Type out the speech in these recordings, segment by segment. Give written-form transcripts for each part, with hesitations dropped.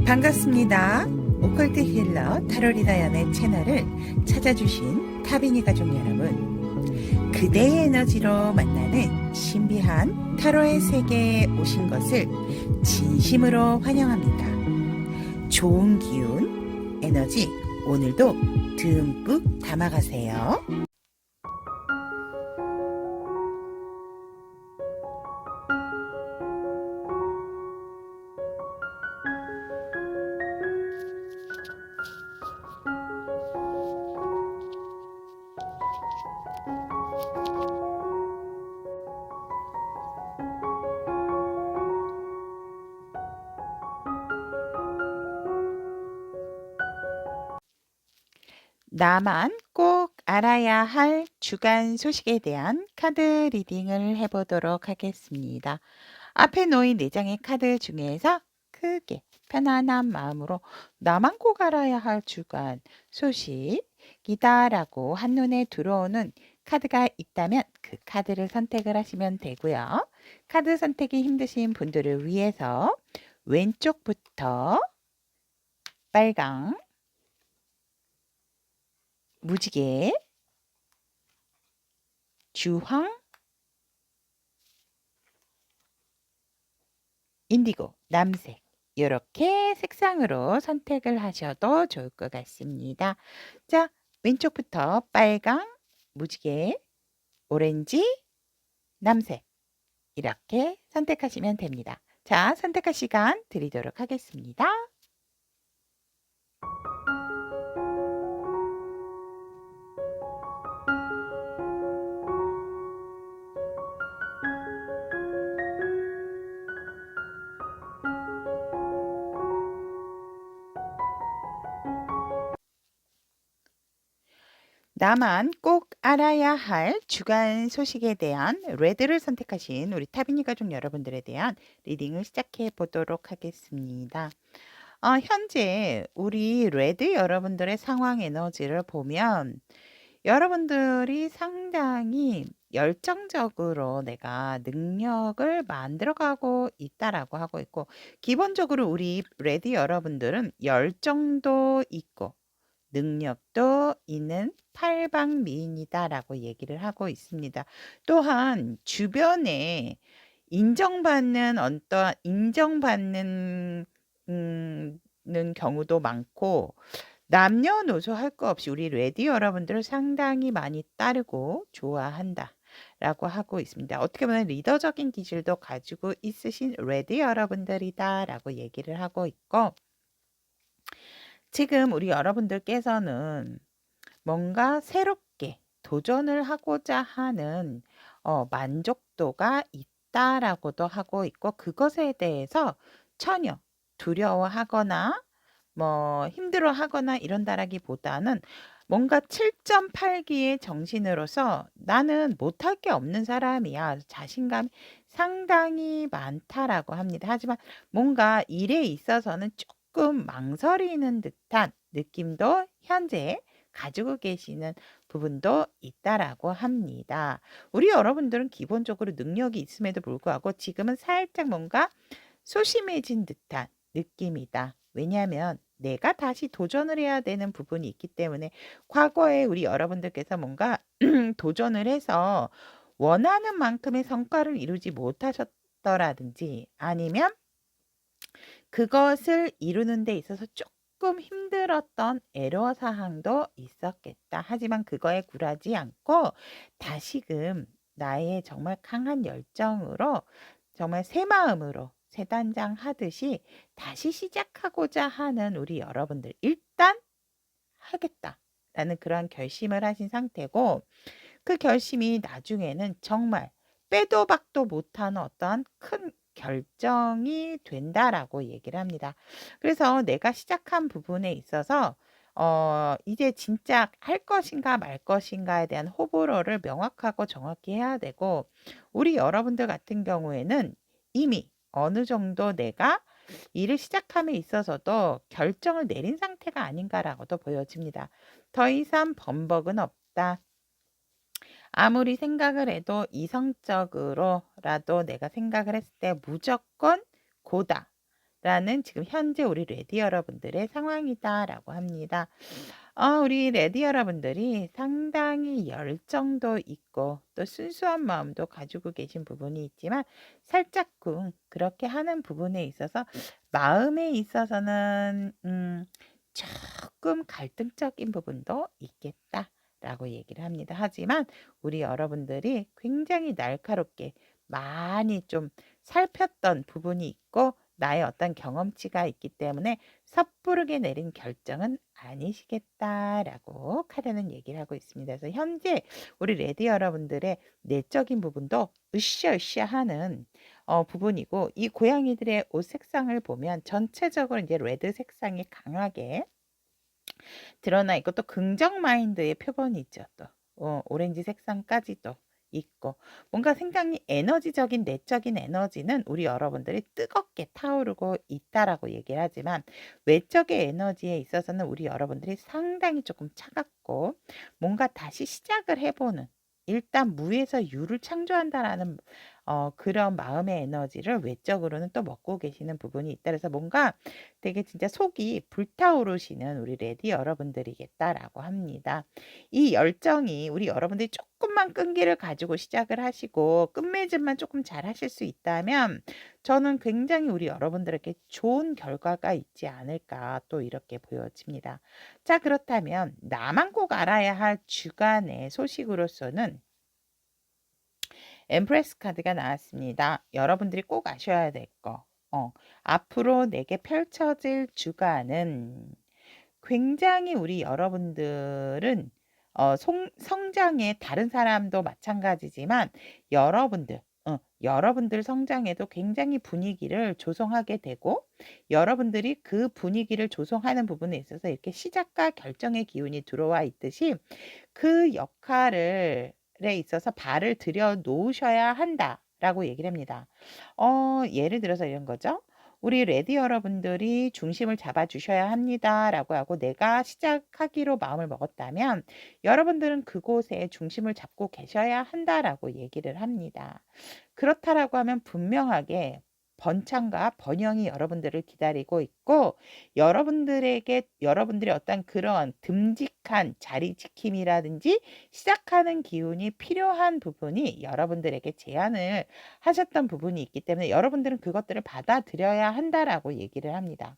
반갑습니다. 오컬트 힐러 타로리다 연의 채널을 찾아주신 타비니 가족 여러분, 그대의 에너지로 만나는 신비한 타로의 세계에 오신 것을 진심으로 환영합니다. 좋은 기운, 에너지 오늘도 듬뿍 담아가세요. 나만 꼭 알아야 할 주간 소식에 대한 카드 리딩을 해보도록 하겠습니다. 앞에 놓인 4장의 카드 중에서 크게 편안한 마음으로 나만 꼭 알아야 할 주간 소식이다라고 한눈에 들어오는 카드가 있다면 그 카드를 선택을 하시면 되고요. 카드 선택이 힘드신 분들을 위해서 왼쪽부터 빨강, 무지개, 주황, 인디고, 남색 이렇게 색상으로 선택을 하셔도 좋을 것 같습니다. 자, 왼쪽부터 빨강, 무지개, 오렌지, 남색 이렇게 선택하시면 됩니다. 자, 선택할 시간 드리도록 하겠습니다. 나만 꼭 알아야 할 주간 소식에 대한 레드를 선택하신 우리 타비니 가족 여러분들에 대한 리딩을 시작해 보도록 하겠습니다. 현재 우리 레드 여러분들의 상황 에너지를 보면 여러분들이 상당히 열정적으로 내가 능력을 만들어가고 있다라고 하고 있고, 기본적으로 우리 레드 여러분들은 열정도 있고 능력도 있는 팔방미인이다라고 얘기를 하고 있습니다. 또한 주변에 인정받는 는 경우도 많고, 남녀노소 할 거 없이 우리 레디 여러분들을 상당히 많이 따르고 좋아한다 라고 하고 있습니다. 어떻게 보면 리더적인 기질도 가지고 있으신 레디 여러분들이다 라고 얘기를 하고 있고, 지금 우리 여러분들께서는 뭔가 새롭게 도전을 하고자 하는 만족도가 있다라고도 하고 있고, 그것에 대해서 전혀 두려워하거나 뭐 힘들어하거나 이런다라기보다는 뭔가 7.8기의 정신으로서 나는 못할 게 없는 사람이야, 자신감이 상당히 많다라고 합니다. 하지만 뭔가 일에 있어서는 조금 망설이는 듯한 느낌도 현재 가지고 계시는 부분도 있다라고 합니다. 우리 여러분들은 기본적으로 능력이 있음에도 불구하고 지금은 살짝 뭔가 소심해진 듯한 느낌이다. 왜냐하면 내가 다시 도전을 해야 되는 부분이 있기 때문에, 과거에 우리 여러분들께서 뭔가 도전을 해서 원하는 만큼의 성과를 이루지 못하셨더라든지, 아니면 그것을 이루는 데 있어서 조금 힘들었던 애로사항도 있었겠다. 하지만 그거에 굴하지 않고 다시금 나의 정말 강한 열정으로, 정말 새 마음으로 새단장 하듯이 다시 시작하고자 하는 우리 여러분들, 일단 하겠다라는 그러한 결심을 하신 상태고, 그 결심이 나중에는 정말 빼도 박도 못하는 어떠한 큰 결정이 된다라고 얘기를 합니다. 그래서 내가 시작한 부분에 있어서 이제 진짜 할 것인가 말 것인가에 대한 호불호를 명확하고 정확히 해야 되고, 우리 여러분들 같은 경우에는 이미 어느 정도 내가 일을 시작함에 있어서도 결정을 내린 상태가 아닌가라고도 보여집니다. 더 이상 번복은 없다. 아무리 생각을 해도 이성적으로라도 내가 생각을 했을 때 무조건 고다 라는 지금 현재 우리 레디 여러분들의 상황이다라고 합니다. 우리 레디 여러분들이 상당히 열정도 있고 또 순수한 마음도 가지고 계신 부분이 있지만 살짝쿵 그렇게 하는 부분에 있어서 마음에 있어서는 조금 갈등적인 부분도 있겠다라고 얘기를 합니다. 하지만 우리 여러분들이 굉장히 날카롭게 많이 좀 살폈던 부분이 있고 나의 어떤 경험치가 있기 때문에 섣부르게 내린 결정은 아니시겠다라고 카드는 얘기를 하고 있습니다. 그래서 현재 우리 레디 여러분들의 내적인 부분도 으쌰으쌰 하는 부분이고 이 고양이들의 옷 색상을 보면 전체적으로 이제 레드 색상이 강하게 드러나 있고 또 긍정 마인드의 표본이 있죠. 또 오렌지 색상까지도 있고 뭔가 굉장히 에너지적인 내적인 에너지는 우리 여러분들이 뜨겁게 타오르고 있다라고 얘기를 하지만 외적의 에너지에 있어서는 우리 여러분들이 상당히 조금 차갑고 뭔가 다시 시작을 해보는 일단 무에서 유를 창조한다라는 그런 마음의 에너지를 외적으로는 또 먹고 계시는 부분이 있다. 그래서 뭔가 되게 진짜 속이 불타오르시는 우리 레디 여러분들이겠다라고 합니다. 이 열정이 우리 여러분들이 조금만 끈기를 가지고 시작을 하시고 끝맺음만 조금 잘 하실 수 있다면 저는 굉장히 우리 여러분들에게 좋은 결과가 있지 않을까 또 이렇게 보여집니다. 자, 그렇다면 나만 꼭 알아야 할 주간의 소식으로서는 엠프레스 카드가 나왔습니다. 여러분들이 꼭 아셔야 될 거. 앞으로 내게 펼쳐질 주간은 굉장히 우리 여러분들은 성장에 다른 사람도 마찬가지지만 여러분들 성장에도 굉장히 분위기를 조성하게 되고 여러분들이 그 분위기를 조성하는 부분에 있어서 이렇게 시작과 결정의 기운이 들어와 있듯이 그 역할을 에 있어서 발을 들여 놓으셔야 한다라고 얘기를 합니다. 예를 들어서 이런 거죠. 우리 레디 여러분들이 중심을 잡아 주셔야 합니다라고 하고 내가 시작하기로 마음을 먹었다면 여러분들은 그곳에 중심을 잡고 계셔야 한다라고 얘기를 합니다. 그렇다라고 하면 분명하게 번창과 번영이 여러분들을 기다리고 있고 여러분들의 어떤 그런 듬직한 자리 지킴이라든지 시작하는 기운이 필요한 부분이 여러분들에게 제안을 하셨던 부분이 있기 때문에 여러분들은 그것들을 받아들여야 한다라고 얘기를 합니다.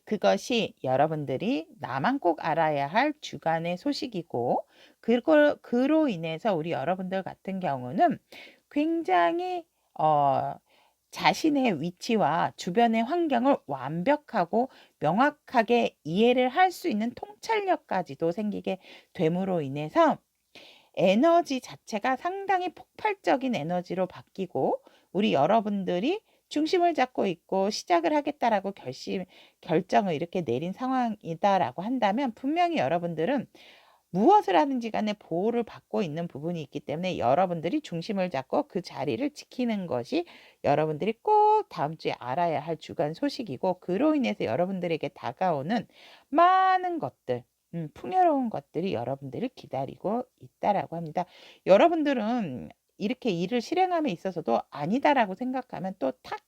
그것이 여러분들이 나만 꼭 알아야 할 주간의 소식이고 그로 인해서 우리 여러분들 같은 경우는 굉장히 자신의 위치와 주변의 환경을 완벽하고 명확하게 이해를 할 수 있는 통찰력까지도 생기게 됨으로 인해서 에너지 자체가 상당히 폭발적인 에너지로 바뀌고 우리 여러분들이 중심을 잡고 있고 시작을 하겠다라고 결정을 이렇게 내린 상황이다라고 한다면 분명히 여러분들은 무엇을 하든지 간에 보호를 받고 있는 부분이 있기 때문에 여러분들이 중심을 잡고 그 자리를 지키는 것이 여러분들이 꼭 다음 주에 알아야 할 주간 소식이고 그로 인해서 여러분들에게 다가오는 많은 것들 풍요로운 것들이 여러분들을 기다리고 있다라고 합니다. 여러분들은 이렇게 일을 실행함에 있어서도 아니다라고 생각하면 또 탁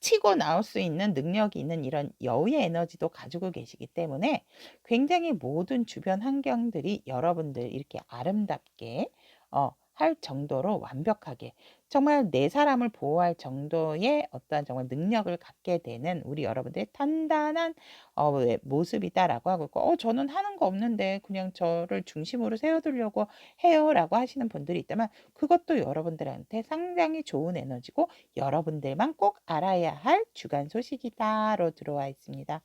치고 나올 수 있는 능력이 있는 이런 여우의 에너지도 가지고 계시기 때문에 굉장히 모든 주변 환경들이 여러분들 이렇게 아름답게 할 정도로 완벽하게 정말 내 사람을 보호할 정도의 어떤 정말 능력을 갖게 되는 우리 여러분들의 단단한 모습이다라고 하고 있고 저는 하는 거 없는데 그냥 저를 중심으로 세워두려고 해요라고 하시는 분들이 있다면 그것도 여러분들한테 상당히 좋은 에너지고 여러분들만 꼭 알아야 할 주간 소식이다로 들어와 있습니다.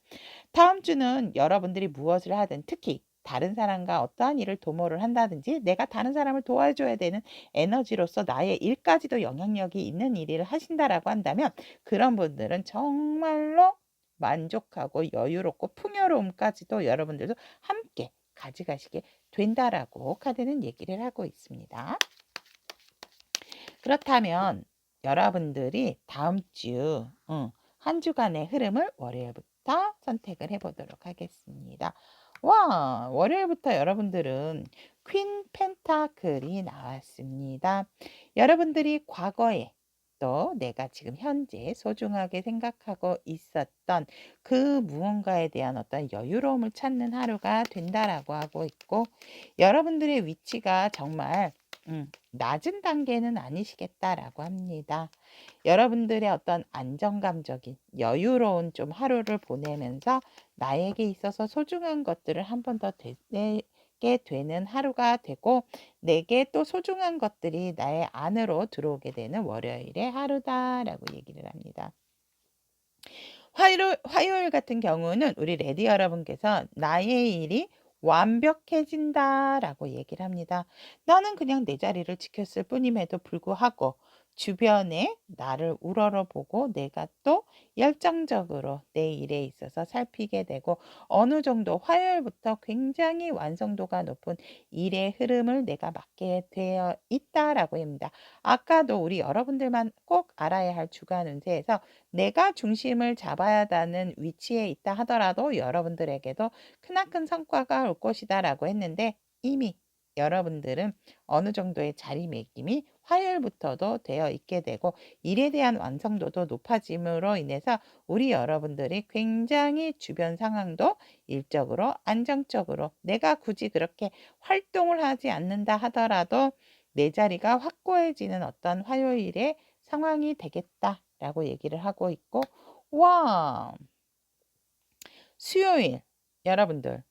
다음 주는 여러분들이 무엇을 하든 특히 다른 사람과 어떠한 일을 도모를 한다든지 내가 다른 사람을 도와줘야 되는 에너지로서 나의 일까지도 영향력이 있는 일을 하신다라고 한다면 그런 분들은 정말로 만족하고 여유롭고 풍요로움까지도 여러분들도 함께 가져가시게 된다라고 카드는 얘기를 하고 있습니다. 그렇다면 여러분들이 다음 주 한 주간의 흐름을 월요일부터 선택을 해보도록 하겠습니다. 와, 월요일부터 여러분들은 퀸 펜타클이 나왔습니다. 여러분들이 과거에 또 내가 지금 현재 소중하게 생각하고 있었던 그 무언가에 대한 어떤 여유로움을 찾는 하루가 된다라고 하고 있고, 여러분들의 위치가 정말 낮은 단계는 아니시겠다라고 합니다. 여러분들의 어떤 안정감적인 여유로운 좀 하루를 보내면서 나에게 있어서 소중한 것들을 한 번 더 되새게 되는 하루가 되고, 내게 또 소중한 것들이 나의 안으로 들어오게 되는 월요일의 하루다라고 얘기를 합니다. 화요일 같은 경우는 우리 레디 여러분께서 나의 일이 완벽해진다라고 얘기를 합니다. 나는 그냥 내 자리를 지켰을 뿐임에도 불구하고 주변에 나를 우러러보고 내가 또 열정적으로 내 일에 있어서 살피게 되고, 어느 정도 화요일부터 굉장히 완성도가 높은 일의 흐름을 내가 맡게 되어 있다라고 합니다. 아까도 우리 여러분들만 꼭 알아야 할 주간 운세에서 내가 중심을 잡아야 하는 위치에 있다 하더라도 여러분들에게도 크나큰 성과가 올 것이다라고 했는데, 이미 여러분들은 어느 정도의 자리매김이 화요일부터도 되어 있게 되고, 일에 대한 완성도도 높아짐으로 인해서 우리 여러분들이 굉장히 주변 상황도 일적으로 안정적으로 내가 굳이 그렇게 활동을 하지 않는다 하더라도 내 자리가 확고해지는 어떤 화요일의 상황이 되겠다라고 얘기를 하고 있고, 와, 수요일 여러분들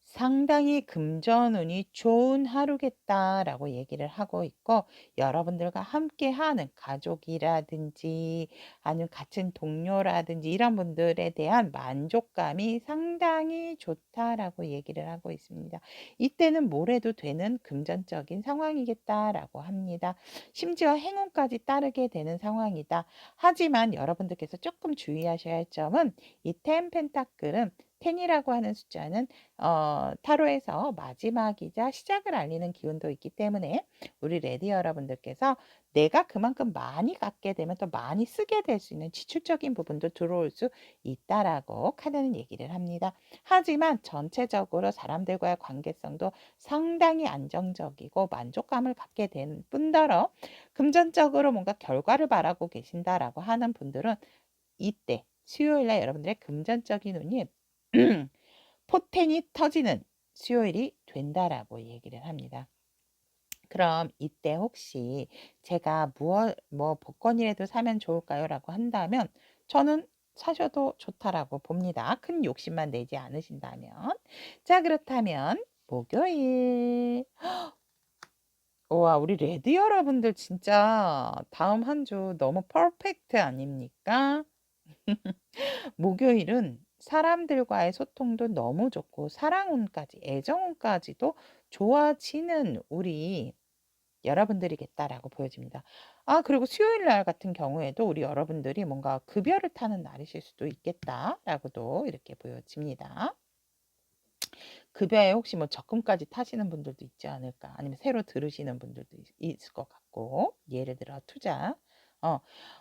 상당히 금전운이 좋은 하루겠다라고 얘기를 하고 있고, 여러분들과 함께하는 가족이라든지 아니면 같은 동료라든지 이런 분들에 대한 만족감이 상당히 좋다라고 얘기를 하고 있습니다. 이때는 뭘 해도 되는 금전적인 상황이겠다라고 합니다. 심지어 행운까지 따르게 되는 상황이다. 하지만 여러분들께서 조금 주의하셔야 할 점은, 이 텐 펜타클은, 텐이라고 하는 숫자는 타로에서 마지막이자 시작을 알리는 기운도 있기 때문에 우리 레디 여러분들께서 내가 그만큼 많이 갖게 되면 또 많이 쓰게 될 수 있는 지출적인 부분도 들어올 수 있다라고 카드는 얘기를 합니다. 하지만 전체적으로 사람들과의 관계성도 상당히 안정적이고 만족감을 갖게 되는 뿐더러 금전적으로 뭔가 결과를 바라고 계신다라고 하는 분들은 이때 수요일날 여러분들의 금전적인 운이 포텐이 터지는 수요일이 된다라고 얘기를 합니다. 그럼 이때 혹시 제가 뭐 복권이라도 사면 좋을까요? 라고 한다면 저는 사셔도 좋다라고 봅니다. 큰 욕심만 내지 않으신다면. 자, 그렇다면 목요일. 와, 우리 레디 여러분들 진짜 다음 한 주 너무 퍼펙트 아닙니까? 목요일은 사람들과의 소통도 너무 좋고 사랑운까지, 애정운까지도 좋아지는 우리 여러분들이겠다라고 보여집니다. 그리고 수요일 날 같은 경우에도 우리 여러분들이 뭔가 급여를 타는 날이실 수도 있겠다라고도 이렇게 보여집니다. 급여에 혹시 뭐 적금까지 타시는 분들도 있지 않을까, 아니면 새로 들으시는 분들도 있을 것 같고, 예를 들어 투자.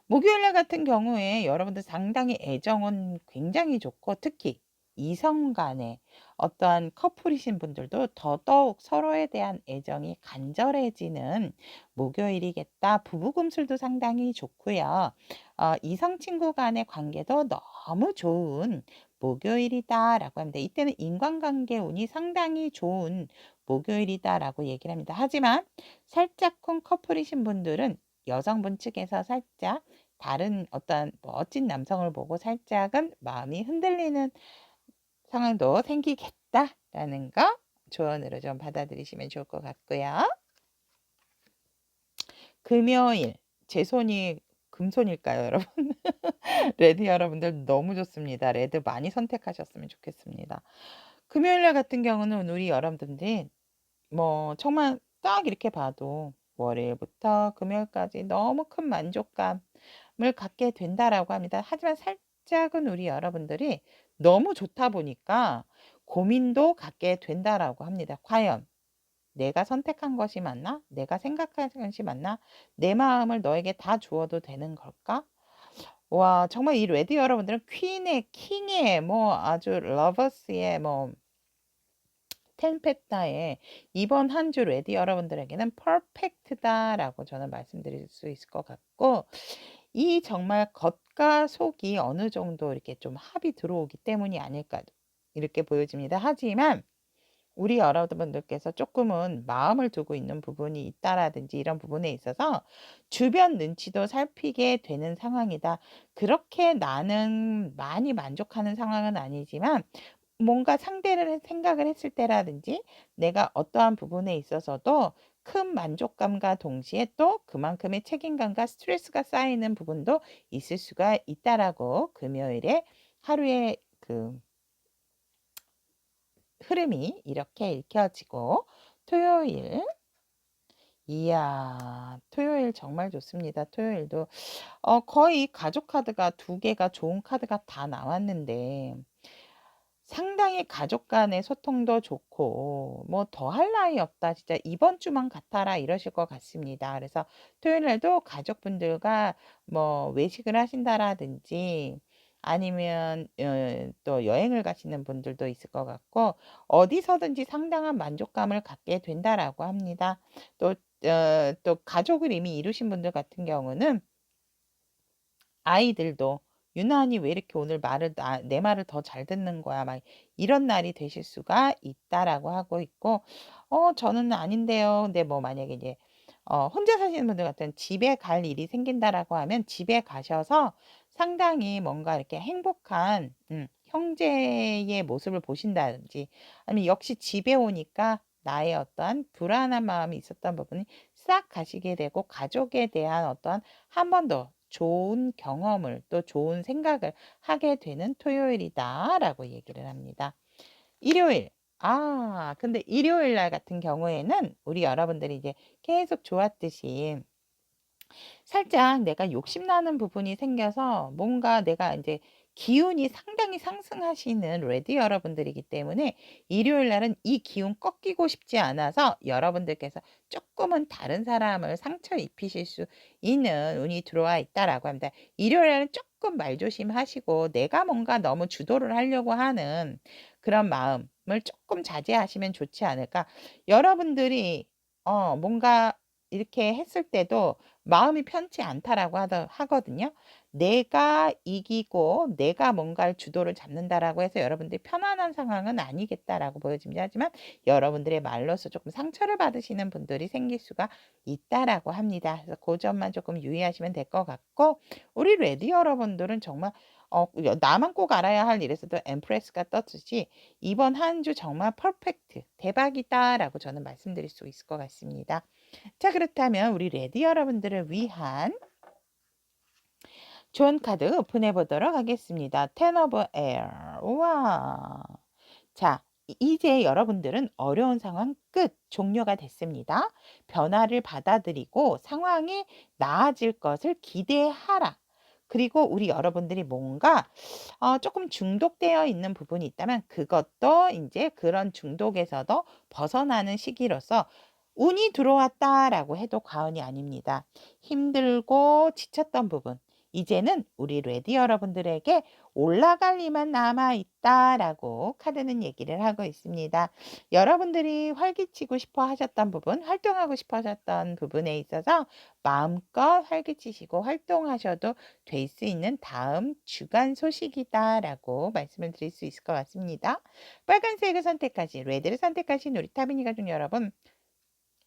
목요일날 같은 경우에 여러분들 상당히 애정은 굉장히 좋고, 특히 이성 간의 어떠한 커플이신 분들도 더더욱 서로에 대한 애정이 간절해지는 목요일이겠다. 부부금술도 상당히 좋고요. 이성 친구 간의 관계도 너무 좋은 목요일이다라고 합니다. 이때는 인간관계 운이 상당히 좋은 목요일이다라고 얘기를 합니다. 하지만 살짝쿵 커플이신 분들은 여성분 측에서 살짝 다른 어떤 멋진 남성을 보고 살짝은 마음이 흔들리는 상황도 생기겠다라는 거 조언으로 좀 받아들이시면 좋을 것 같고요. 금요일, 제 손이 금손일까요, 여러분? 레드 여러분들 너무 좋습니다. 레드 많이 선택하셨으면 좋겠습니다. 금요일날 같은 경우는 우리 여러분들이 뭐 정말 딱 이렇게 봐도 월요일부터 금요일까지 너무 큰 만족감을 갖게 된다라고 합니다. 하지만 살짝은 우리 여러분들이 너무 좋다 보니까 고민도 갖게 된다라고 합니다. 과연 내가 선택한 것이 맞나? 내가 생각한 것이 맞나? 내 마음을 너에게 다 주어도 되는 걸까? 와, 정말 이 레디 여러분들은 퀸의 킹의 뭐 아주 러버스의 뭐 텐페타에 이번 한 주 레디 여러분들에게는 퍼펙트다라고 저는 말씀드릴 수 있을 것 같고, 이 정말 겉과 속이 어느 정도 이렇게 좀 합이 들어오기 때문이 아닐까 이렇게 보여집니다. 하지만 우리 여러분들께서 조금은 마음을 두고 있는 부분이 있다라든지 이런 부분에 있어서 주변 눈치도 살피게 되는 상황이다. 그렇게 나는 많이 만족하는 상황은 아니지만 뭔가 상대를 생각을 했을 때라든지 내가 어떠한 부분에 있어서도 큰 만족감과 동시에 또 그만큼의 책임감과 스트레스가 쌓이는 부분도 있을 수가 있다라고 금요일에 하루의 그 흐름이 이렇게 읽혀지고, 토요일, 이야, 토요일 정말 좋습니다. 토요일도 거의 가족 카드가 두 개가 좋은 카드가 다 나왔는데 상당히 가족 간의 소통도 좋고 뭐 더할 나위 없다. 진짜 이번 주만 같아라 이러실 것 같습니다. 그래서 토요일 날도 가족분들과 뭐 외식을 하신다라든지 아니면 또 여행을 가시는 분들도 있을 것 같고 어디서든지 상당한 만족감을 갖게 된다라고 합니다. 또 또 가족을 이미 이루신 분들 같은 경우는 아이들도 유난히 '왜 이렇게 오늘 말을 내 말을 더 잘 듣는 거야.' 막 이런 날이 되실 수가 있다라고 하고 있고, 저는 아닌데요. 근데 뭐 만약에 이제 혼자 사시는 분들 같은 집에 갈 일이 생긴다라고 하면 집에 가셔서 상당히 뭔가 이렇게 행복한 형제의 모습을 보신다든지, 아니면 역시 집에 오니까 나의 어떠한 불안한 마음이 있었던 부분이 싹 가시게 되고 가족에 대한 어떠한 한 번 더 좋은 경험을 또 좋은 생각을 하게 되는 토요일이다라고 얘기를 합니다. 일요일. 근데 일요일 날 같은 경우에는 우리 여러분들이 이제 계속 좋았듯이 살짝 내가 욕심나는 부분이 생겨서 뭔가 내가 이제 기운이 상당히 상승하시는 레디 여러분들이기 때문에 일요일 날은 이 기운 꺾이고 싶지 않아서 여러분들께서 조금은 다른 사람을 상처 입히실 수 있는 운이 들어와 있다라고 합니다. 일요일 날은 조금 말조심하시고 내가 뭔가 너무 주도를 하려고 하는 그런 마음을 조금 자제하시면 좋지 않을까. 여러분들이 뭔가 이렇게 했을 때도 마음이 편치 않다라고 하거든요. 내가 이기고 내가 뭔가를 주도를 잡는다라고 해서 여러분들이 편안한 상황은 아니겠다라고 보여집니다. 하지만 여러분들의 말로서 조금 상처를 받으시는 분들이 생길 수가 있다라고 합니다. 그래서 그 점만 조금 유의하시면 될 것 같고, 우리 레디 여러분들은 정말 나만 꼭 알아야 할 일에서도 엠프레스가 떴듯이 이번 한 주 정말 퍼펙트 대박이다라고 저는 말씀드릴 수 있을 것 같습니다. 자, 그렇다면 우리 레디 여러분들을 위한 좋은 카드 오픈해 보도록 하겠습니다. Ten of Air. 우와. 자, 이제 여러분들은 어려운 상황 끝, 종료가 됐습니다. 변화를 받아들이고 상황이 나아질 것을 기대하라. 그리고 우리 여러분들이 뭔가 조금 중독되어 있는 부분이 있다면 그것도 이제 그런 중독에서도 벗어나는 시기로서 운이 들어왔다라고 해도 과언이 아닙니다. 힘들고 지쳤던 부분, 이제는 우리 레디 여러분들에게 올라갈 이만 남아 있다라고 카드는 얘기를 하고 있습니다. 여러분들이 활기치고 싶어 하셨던 부분, 활동하고 싶어 하셨던 부분에 있어서 마음껏 활기치시고 활동하셔도 될 수 있는 다음 주간 소식이다라고 말씀을 드릴 수 있을 것 같습니다. 빨간색을 선택하신, 레드를 선택하신 우리 타비니 가족 여러분,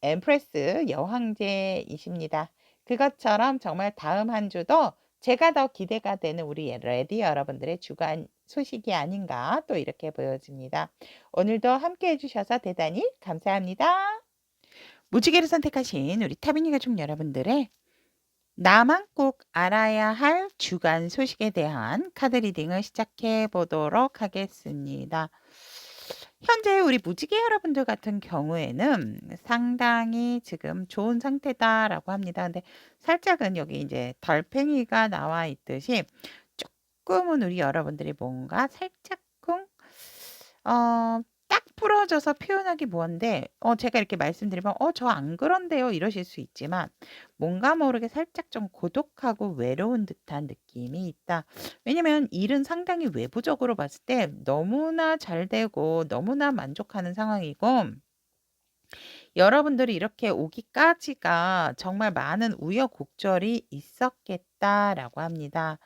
엠프레스 여왕제이십니다. 그것처럼 정말 다음 한 주도 제가 더 기대가 되는 우리 레디 여러분들의 주간 소식이 아닌가 또 이렇게 보여집니다. 오늘도 함께 해주셔서 대단히 감사합니다. 무지개를 선택하신 우리 타비니 가족 여러분들의 나만 꼭 알아야 할 주간 소식에 대한 카드 리딩을 시작해 보도록 하겠습니다. 현재 우리 무지개 여러분들 같은 경우에는 상당히 지금 좋은 상태다라고 합니다. 근데 살짝은 여기 이제 달팽이가 나와 있듯이 조금은 우리 여러분들이 뭔가 살짝쿵 딱 부러져서 표현하기 뭐한데 제가 이렇게 말씀드리면 저 안 그런데요." 이러실 수 있지만 뭔가 모르게 살짝 좀 고독하고 외로운 듯한 느낌이 있다. 왜냐면 일은 상당히 외부적으로 봤을 때 너무나 잘 되고 너무나 만족하는 상황이고 여러분들이 이렇게 오기까지가 정말 많은 우여곡절이 있었겠다라고 합니다.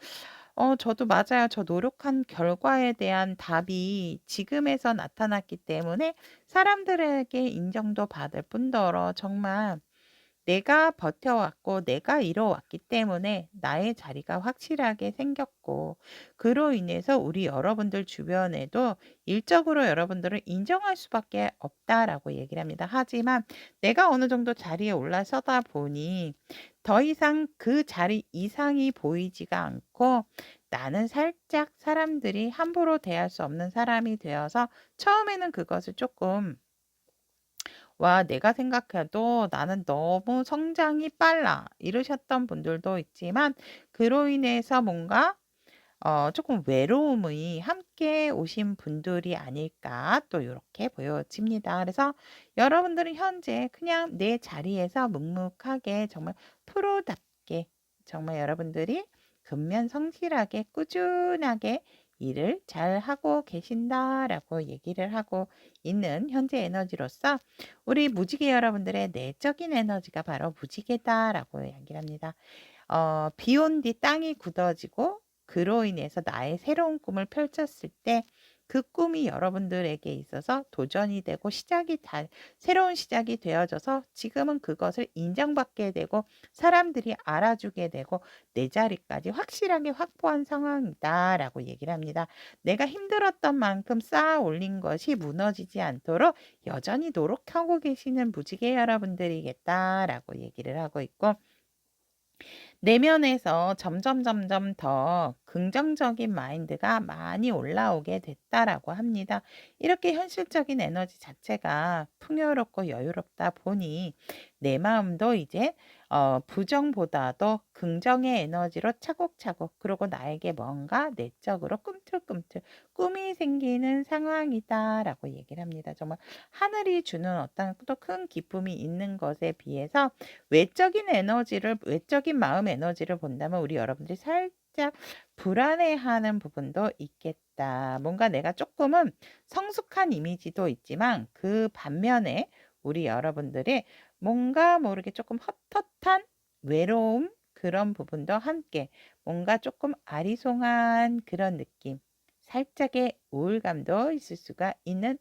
저도 맞아요. 저 노력한 결과에 대한 답이 지금에서 나타났기 때문에 사람들에게 인정도 받을 뿐더러 정말 내가 버텨왔고 내가 이뤄왔기 때문에 나의 자리가 확실하게 생겼고 그로 인해서 우리 여러분들 주변에도 일적으로 여러분들을 인정할 수밖에 없다라고 얘기를 합니다. 하지만 내가 어느 정도 자리에 올라서다 보니 더 이상 그 자리 이상이 보이지가 않고 나는 살짝 사람들이 함부로 대할 수 없는 사람이 되어서 처음에는 그것을 조금 와, 내가 생각해도 나는 너무 성장이 빨라. 이러셨던 분들도 있지만, 그로 인해서 뭔가, 조금 외로움이 함께 오신 분들이 아닐까, 또 이렇게 보여집니다. 그래서 여러분들은 현재 그냥 내 자리에서 묵묵하게 정말 프로답게, 정말 여러분들이 근면성실하게 꾸준하게 일을 잘 하고 계신다라고 얘기를 하고 있는 현재 에너지로서 우리 무지개 여러분들의 내적인 에너지가 바로 무지개다라고 얘기를 합니다. 비온 뒤 땅이 굳어지고 그로 인해서 나의 새로운 꿈을 펼쳤을 때 그 꿈이 여러분들에게 있어서 도전이 되고 새로운 시작이 되어져서 지금은 그것을 인정받게 되고 사람들이 알아주게 되고 내 자리까지 확실하게 확보한 상황이다라고 얘기를 합니다. 내가 힘들었던 만큼 쌓아 올린 것이 무너지지 않도록 여전히 노력하고 계시는 무지개 여러분들이겠다라고 얘기를 하고 있고 내면에서 점점 더 긍정적인 마인드가 많이 올라오게 됐다라고 합니다. 이렇게 현실적인 에너지 자체가 풍요롭고 여유롭다 보니 내 마음도 이제 부정보다도 긍정의 에너지로 차곡차곡 그리고 나에게 뭔가 내적으로 꿈틀꿈틀 꿈이 생기는 상황이다라고 얘기를 합니다. 정말 하늘이 주는 어떤 또 큰 기쁨이 있는 것에 비해서 외적인 마음 에너지를 본다면 우리 여러분들이 살짝 불안해하는 부분도 있겠다. 뭔가 내가 조금은 성숙한 이미지도 있지만 그 반면에 우리 여러분들의 뭔가 모르게 조금 헛헛한 외로움 그런 부분도 함께 뭔가 조금 아리송한 그런 느낌, 살짝의 우울감도 있을 수가 있는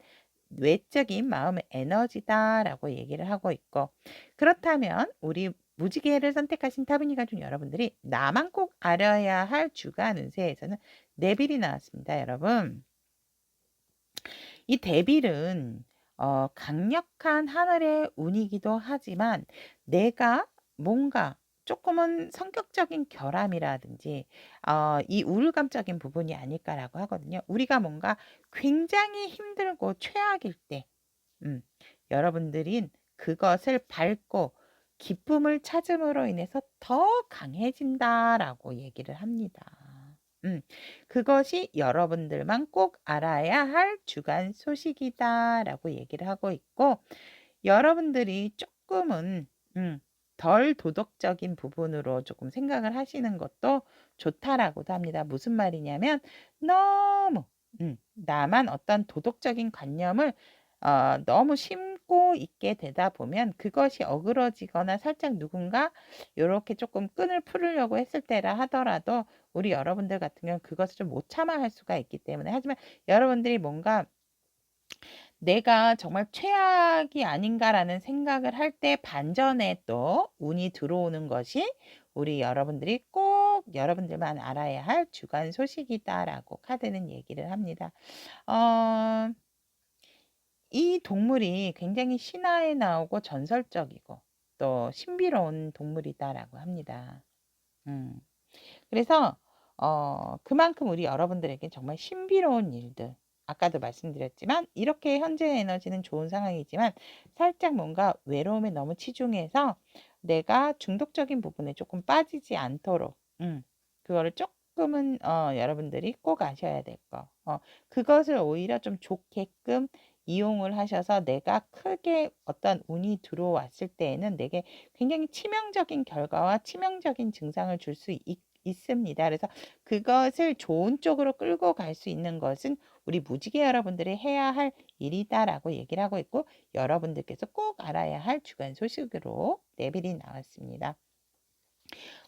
외적인 마음의 에너지다라고 얘기를 하고 있고 그렇다면 우리 무지개를 선택하신 타비니 중 여러분들이 나만 꼭 알아야 할 주간 운세에서는 네빌이 나왔습니다, 여러분. 이 데빌은 강력한 하늘의 운이기도 하지만 내가 뭔가 조금은 성격적인 결함이라든지 이 우울감적인 부분이 아닐까라고 하거든요. 우리가 뭔가 굉장히 힘들고 최악일 때 여러분들인 그것을 밟고 기쁨을 찾음으로 인해서 더 강해진다라고 얘기를 합니다. 그것이 여러분들만 꼭 알아야 할 주간 소식이다라고 얘기를 하고 있고 여러분들이 조금은 덜 도덕적인 부분으로 조금 생각을 하시는 것도 좋다라고도 합니다. 무슨 말이냐면 너무 나만 어떤 도덕적인 관념을 너무 심고 있게 되다 보면 그것이 어그러지거나 살짝 누군가 요렇게 조금 끈을 풀으려고 했을 때라 하더라도 우리 여러분들 같은 경우는 그것을 좀 못 참아 할 수가 있기 때문에 하지만 여러분들이 뭔가 내가 정말 최악이 아닌가라는 생각을 할 때 반전에 또 운이 들어오는 것이 우리 여러분들이 꼭 여러분들만 알아야 할 주간 소식이다라고 카드는 얘기를 합니다. 이 동물이 굉장히 신화에 나오고 전설적이고 또 신비로운 동물이다라고 합니다. 음. 그래서 그만큼 우리 여러분들에게 정말 신비로운 일들 아까도 말씀드렸지만 이렇게 현재 에너지는 좋은 상황이지만 살짝 뭔가 외로움에 너무 치중해서 내가 중독적인 부분에 조금 빠지지 않도록 그거를 조금은 여러분들이 꼭 아셔야 될 거. 그것을 오히려 좀 좋게끔 이용을 하셔서 내가 크게 어떤 운이 들어왔을 때에는 내게 굉장히 치명적인 결과와 치명적인 증상을 줄 수 있습니다. 그래서 그것을 좋은 쪽으로 끌고 갈 수 있는 것은 우리 무지개 여러분들이 해야 할 일이다라고 얘기를 하고 있고, 여러분들께서 꼭 알아야 할 주간 소식으로 레벨이 나왔습니다.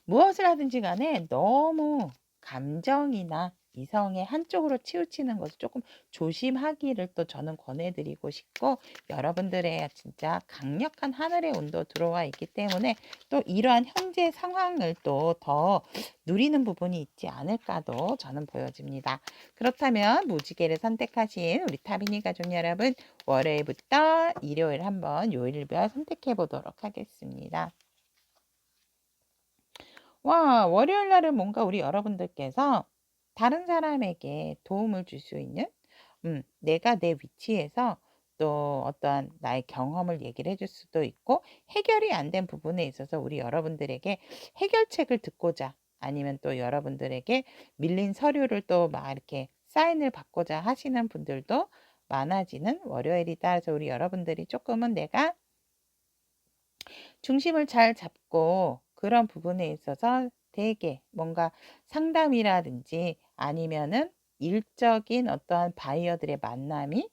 무엇을 하든지 간에 너무 감정이나 이성의 한쪽으로 치우치는 것을 조금 조심하기를 또 저는 권해드리고 싶고, 여러분들의 진짜 강력한 하늘의 운도 들어와 있기 때문에 또 이러한 현재 상황을 또 더 누리는 부분이 있지 않을까도 저는 보여집니다. 그렇다면 무지개를 선택하신 우리 타비니 가족 여러분, 월요일부터 일요일 한번 요일별 선택해 보도록 하겠습니다. 와, 월요일 날은 뭔가 우리 여러분들께서 다른 사람에게 도움을 줄 수 있는, 내가 내 위치에서 또 어떠한 나의 경험을 얘기를 해줄 수도 있고, 해결이 안 된 부분에 있어서 우리 여러분들에게 해결책을 듣고자, 아니면 또 여러분들에게 밀린 서류를 또 막 이렇게 사인을 받고자 하시는 분들도 많아지는 월요일이다. 그래서 우리 여러분들이 조금은 내가 중심을 잘 잡고 그런 부분에 있어서 되게 뭔가 상담이라든지 아니면은 일적인 어떠한 바이어들의 만남이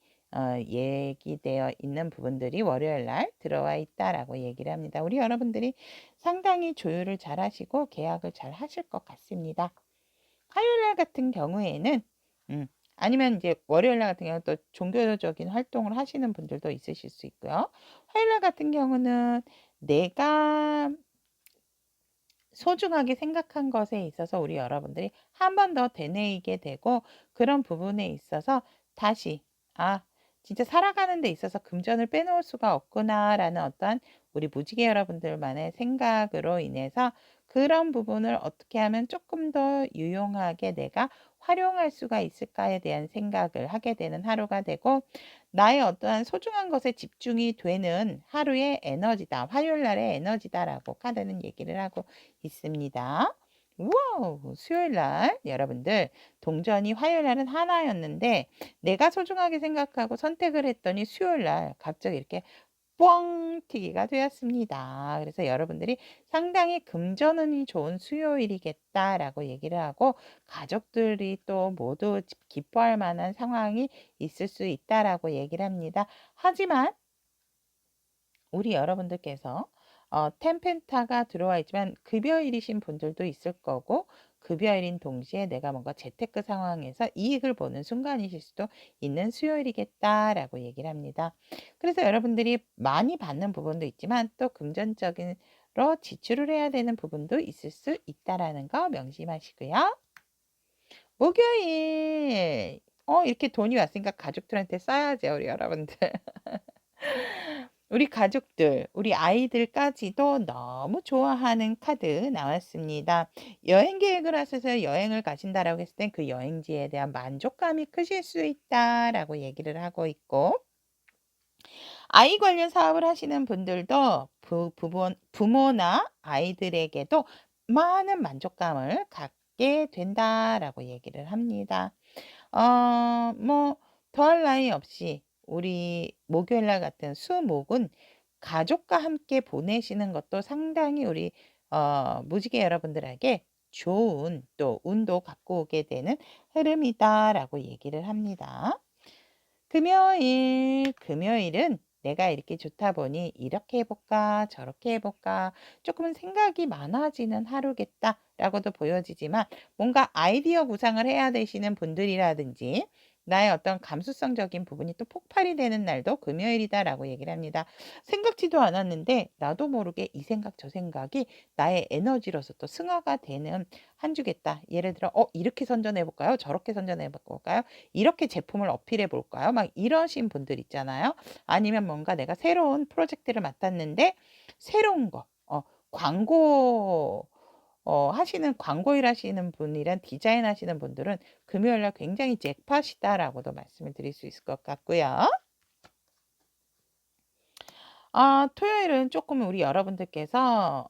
얘기되어 있는 부분들이 월요일 날 들어와 있다라고 얘기를 합니다. 우리 여러분들이 상당히 조율을 잘 하시고 계약을 잘 하실 것 같습니다. 화요일 날 같은 경우에는 아니면 이제 월요일 날 같은 경우는 또 종교적인 활동을 하시는 분들도 있으실 수 있고요. 화요일 날 같은 경우는 내가 소중하게 생각한 것에 있어서 우리 여러분들이 한 번 더 되뇌이게 되고, 그런 부분에 있어서 다시 진짜 살아가는 데 있어서 금전을 빼놓을 수가 없구나라는 어떠한 우리 무지개 여러분들만의 생각으로 인해서 그런 부분을 어떻게 하면 조금 더 유용하게 내가 활용할 수가 있을까에 대한 생각을 하게 되는 하루가 되고, 나의 어떠한 소중한 것에 집중이 되는 하루의 에너지다, 화요일 날의 에너지다라고 카드는 얘기를 하고 있습니다. 우와, 수요일 날 여러분들 동전이 화요일 날은 하나였는데 내가 소중하게 생각하고 선택을 했더니 수요일 날 갑자기 이렇게 뻥 튀기가 되었습니다. 그래서 여러분들이 상당히 금전운이 좋은 수요일이겠다라고 얘기를 하고, 가족들이 또 모두 기뻐할 만한 상황이 있을 수 있다라고 얘기를 합니다. 하지만 우리 여러분들께서 템펜타가 들어와 있지만 급여일이신 분들도 있을 거고, 급여일인 동시에 내가 뭔가 재테크 상황에서 이익을 보는 순간이실 수도 있는 수요일이겠다라고 얘기를 합니다. 그래서 여러분들이 많이 받는 부분도 있지만 또 금전적으로 지출을 해야 되는 부분도 있을 수 있다라는 거 명심하시고요. 목요일 이렇게 돈이 왔으니까 가족들한테 써야죠, 우리 여러분들. 우리 가족들, 우리 아이들까지도 너무 좋아하는 카드 나왔습니다. 여행 계획을 하셔서 여행을 가신다라고 했을 땐 그 여행지에 대한 만족감이 크실 수 있다라고 얘기를 하고 있고, 아이 관련 사업을 하시는 분들도 부모나 아이들에게도 많은 만족감을 갖게 된다라고 얘기를 합니다. 뭐 더할 나위 없이 우리 목요일 날 같은 수목은 가족과 함께 보내시는 것도 상당히 우리 무지개 여러분들에게 좋은 또 운도 갖고 오게 되는 흐름이다라고 얘기를 합니다. 금요일은 내가 이렇게 좋다 보니 이렇게 해볼까 저렇게 해볼까 조금은 생각이 많아지는 하루겠다라고도 보여지지만, 뭔가 아이디어 구상을 해야 되시는 분들이라든지 나의 어떤 감수성적인 부분이 또 폭발이 되는 날도 금요일이다라고 얘기를 합니다. 생각지도 않았는데 나도 모르게 이 생각 저 생각이 나의 에너지로서 또 승화가 되는 한 주겠다. 예를 들어 이렇게 선전해 볼까요? 저렇게 선전해 볼까요? 이렇게 제품을 어필해 볼까요? 막 이러신 분들 있잖아요. 아니면 뭔가 내가 새로운 프로젝트를 맡았는데 새로운 거, 광고 하시는 광고 일 하시는 분이랑 디자인 하시는 분들은 금요일 날 굉장히 잭팟이다라고도 말씀을 드릴 수 있을 것 같고요. 토요일은 조금 우리 여러분들께서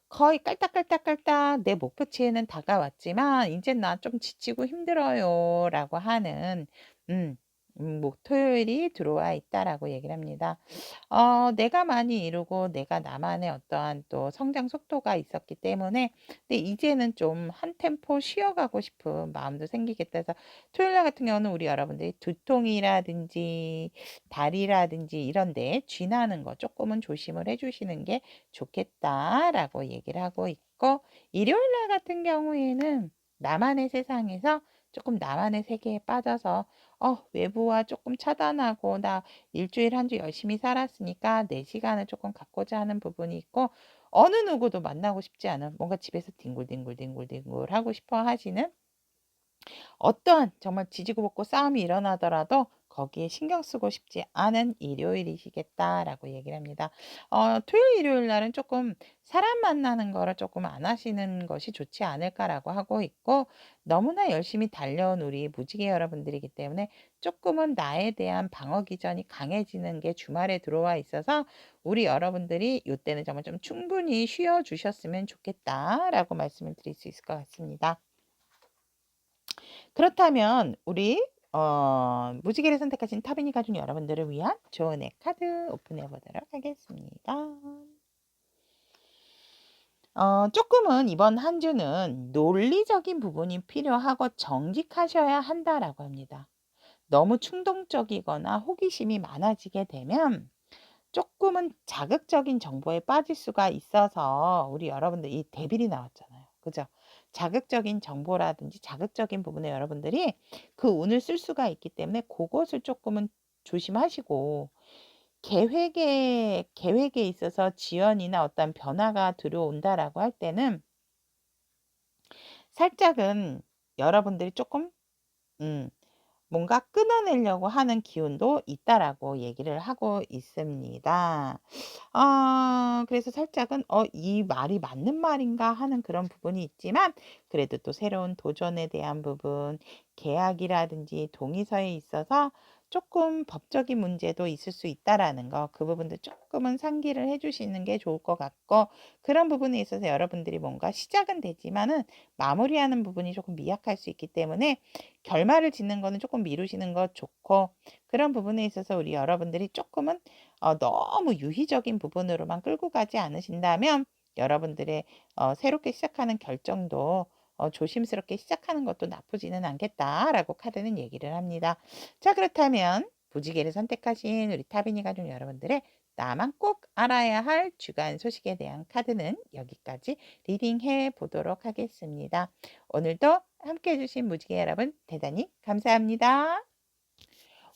거의 깔딱깔딱깔딱 내 목표치에는 다가왔지만 이제 나 좀 지치고 힘들어요라고 하는 토요일이 들어와 있다라고 얘기를 합니다. 내가 많이 이루고 내가 나만의 어떠한 또 성장 속도가 있었기 때문에 근데 이제는 좀 한 템포 쉬어가고 싶은 마음도 생기겠다 해서 토요일 날 같은 경우는 우리 여러분들이 두통이라든지 다리라든지 이런 데 쥐나는 거 조금은 조심을 해 주시는 게 좋겠다라고 얘기를 하고 있고 일요일 날 같은 경우에는 나만의 세상에서 조금 나만의 세계에 빠져서 외부와 조금 차단하고 나 일주일 한 주 열심히 살았으니까 내 시간을 조금 갖고자 하는 부분이 있고 어느 누구도 만나고 싶지 않은 뭔가 집에서 뒹굴뒹굴 하고 싶어 하시는 어떠한 정말 지지고 볶고 싸움이 일어나더라도 거기에 신경 쓰고 싶지 않은 일요일이시겠다라고 얘기를 합니다. 토요일, 일요일 날은 조금 사람 만나는 거를 조금 안 하시는 것이 좋지 않을까라고 하고 있고 너무나 열심히 달려온 우리 무지개 여러분들이기 때문에 조금은 나에 대한 방어 기전이 강해지는 게 주말에 들어와 있어서 우리 여러분들이 이때는 정말 좀 충분히 쉬어 주셨으면 좋겠다라고 말씀을 드릴 수 있을 것 같습니다. 그렇다면 우리 무지개를 선택하신 터빈이 가족 여러분들을 위한 조언의 카드 오픈해 보도록 하겠습니다. 조금은 이번 한 주는 논리적인 부분이 필요하고 정직하셔야 한다라고 합니다. 너무 충동적이거나 호기심이 많아지게 되면 조금은 자극적인 정보에 빠질 수가 있어서 우리 여러분들 이 데빌이 나왔잖아요. 그죠? 자극적인 정보라든지 자극적인 부분에 여러분들이 그 운을 쓸 수가 있기 때문에 그것을 조금은 조심하시고 계획에 있어서 지연이나 어떤 변화가 들어온다라고 할 때는 살짝은 여러분들이 조금 음 뭔가 끊어내려고 하는 기운도 있다라고 얘기를 하고 있습니다. 그래서 살짝은 '이 말이 맞는 말인가?' 하는 그런 부분이 있지만 그래도 또 새로운 도전에 대한 부분, 계약이라든지 동의서에 있어서 조금 법적인 문제도 있을 수 있다라는 거 그 부분도 조금은 상기를 해 주시는 게 좋을 것 같고 그런 부분에 있어서 여러분들이 뭔가 시작은 되지만은 마무리하는 부분이 조금 미약할 수 있기 때문에 결말을 짓는 거는 조금 미루시는 거 좋고 그런 부분에 있어서 우리 여러분들이 조금은 너무 유희적인 부분으로만 끌고 가지 않으신다면 여러분들의 새롭게 시작하는 결정도 조심스럽게 시작하는 것도 나쁘지는 않겠다라고 카드는 얘기를 합니다. 자 그렇다면 무지개를 선택하신 우리 타비니 가족 여러분들의 나만 꼭 알아야 할 주간 소식에 대한 카드는 여기까지 리딩해 보도록 하겠습니다. 오늘도 함께 해주신 무지개 여러분 대단히 감사합니다.